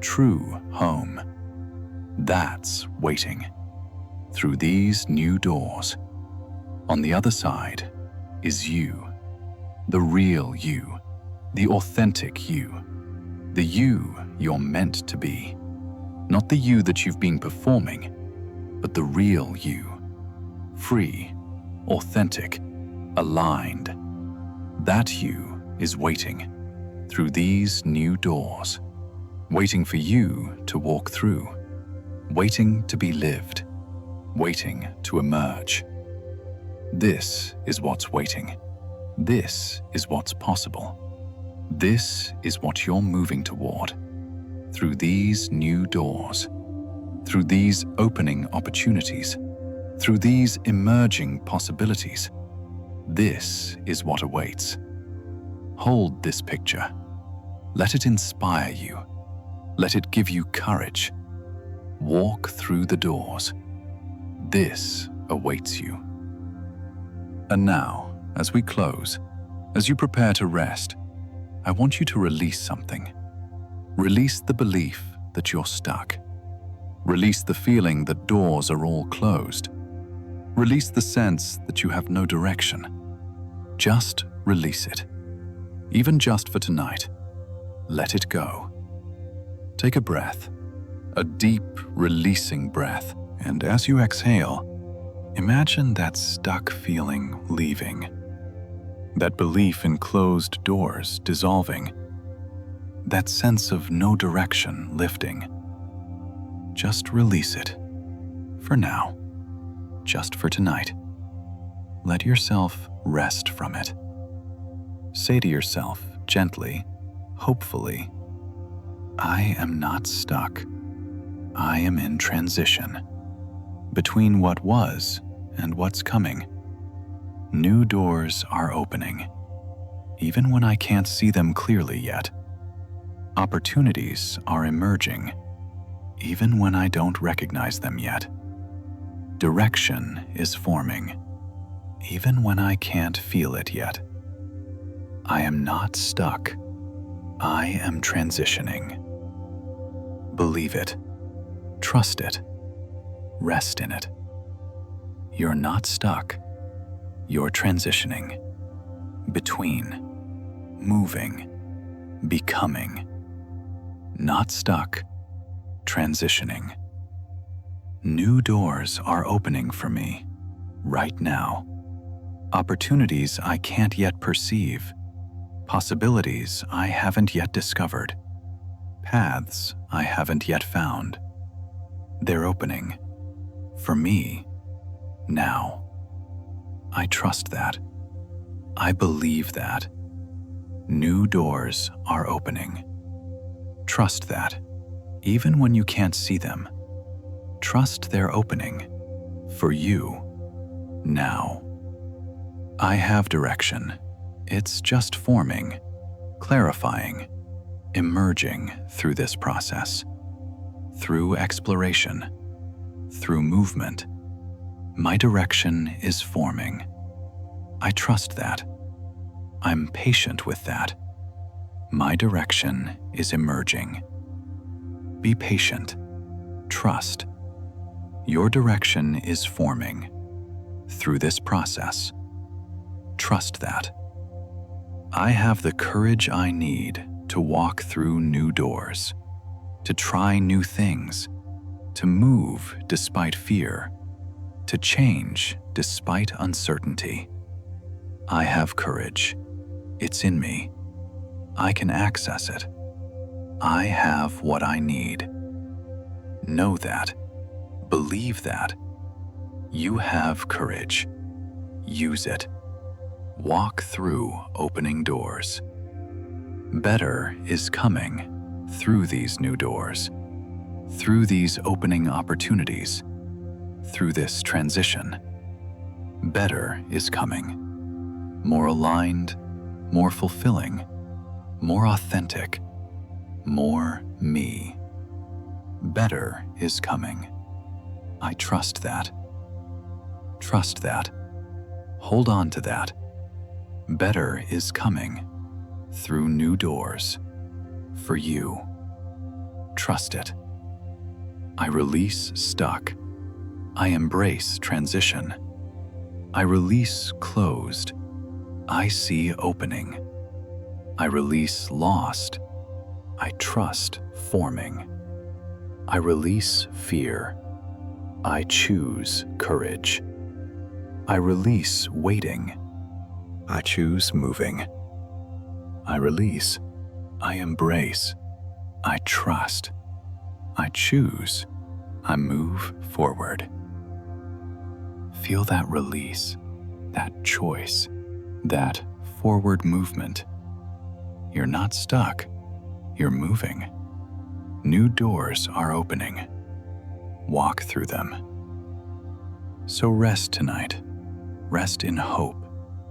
[SPEAKER 1] true home. That's waiting. Through these new doors. On the other side is you, the real you, the authentic you, the you you're meant to be. Not the you that you've been performing, but the real you, free, authentic, aligned. That you is waiting through these new doors, waiting for you to walk through, waiting to be lived, waiting to emerge. This is what's waiting. This is what's possible. This is what you're moving toward. Through these new doors, through these opening opportunities, through these emerging possibilities. This is what awaits. Hold this picture. Let it inspire you. Let it give you courage. Walk through the doors. This awaits you. And now, as we close, as you prepare to rest, I want you to release something. Release the belief that you're stuck. Release the feeling that doors are all closed. Release the sense that you have no direction. Just release it. Even just for tonight. Let it go. Take a breath, a deep, releasing breath, and as you exhale, imagine that stuck feeling leaving. That belief in closed doors dissolving. that sense of no direction lifting. Just release it. For now. Just for tonight. Let yourself rest from it. Say to yourself gently, hopefully, I am not stuck. I am in transition between what was and what's coming. New doors are opening, even when I can't see them clearly yet. Opportunities are emerging, even when I don't recognize them yet. Direction is forming, even when I can't feel it yet. I am not stuck. I am transitioning. Believe it. Trust it. Rest in it. You're not stuck. You're transitioning. Between. Moving. Becoming. Not stuck. Transitioning. New doors are opening for me, right now. Opportunities I can't yet perceive. Possibilities I haven't yet discovered. Paths I haven't yet found. They're opening. For me. Now. I trust that. I believe that. New doors are opening. Trust that, even when you can't see them. Trust they're opening. For you. Now. I have direction. It's just forming, clarifying, emerging through this process. Through exploration. Through movement. My direction is forming. I trust that. I'm patient with that. My direction is emerging. Be patient. Trust. Your direction is forming. Through this process. Trust that. I have the courage I need to walk through new doors, to try new things, to move despite fear, to change despite uncertainty. I have courage. It's in me. I can access it. I have what I need. Know that. Believe that. You have courage. Use it. Walk through opening doors. Better is coming through these new doors, through these opening opportunities, through this transition. Better is coming. More aligned, more fulfilling, more authentic, more me. Better is coming. I trust that. Trust that. Hold on to that. Better is coming through new doors for you. Trust it. I release stuck. I embrace transition. I release closed. I see opening. I release lost. I trust forming. I release fear. I choose courage. I release waiting. I choose moving. I release. I embrace. I trust. I choose. I move forward. Feel that release, that choice, that forward movement. You're not stuck. You're moving. New doors are opening. Walk through them. So rest tonight. Rest in hope.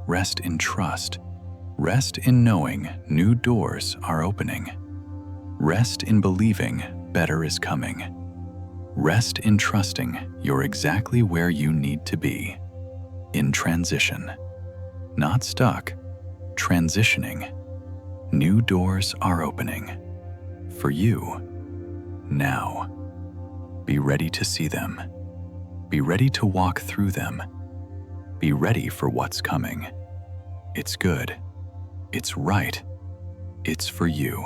[SPEAKER 1] Rest in trust. Rest in knowing new doors are opening. Rest in believing better is coming. Rest in trusting you're exactly where you need to be. In transition. Not stuck. Transitioning. New doors are opening. For you. Now. Be ready to see them. Be ready to walk through them. Be ready for what's coming. It's good. It's right. It's for you.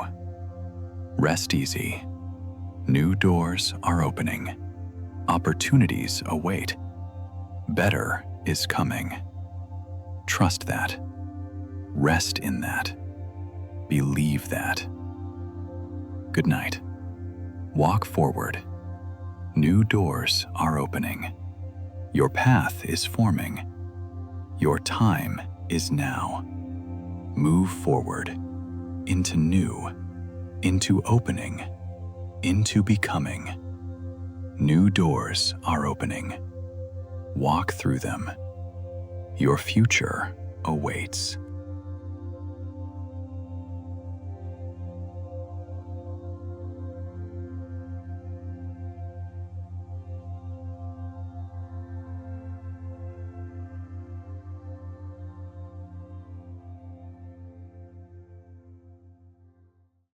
[SPEAKER 1] Rest easy. New doors are opening. Opportunities await. Better is coming. Trust that. Rest in that. Believe that. Good night. Walk forward. New doors are opening. Your path is forming. Your time is now. Move forward, into new, into opening, into becoming. New doors are opening. Walk through them. Your future awaits.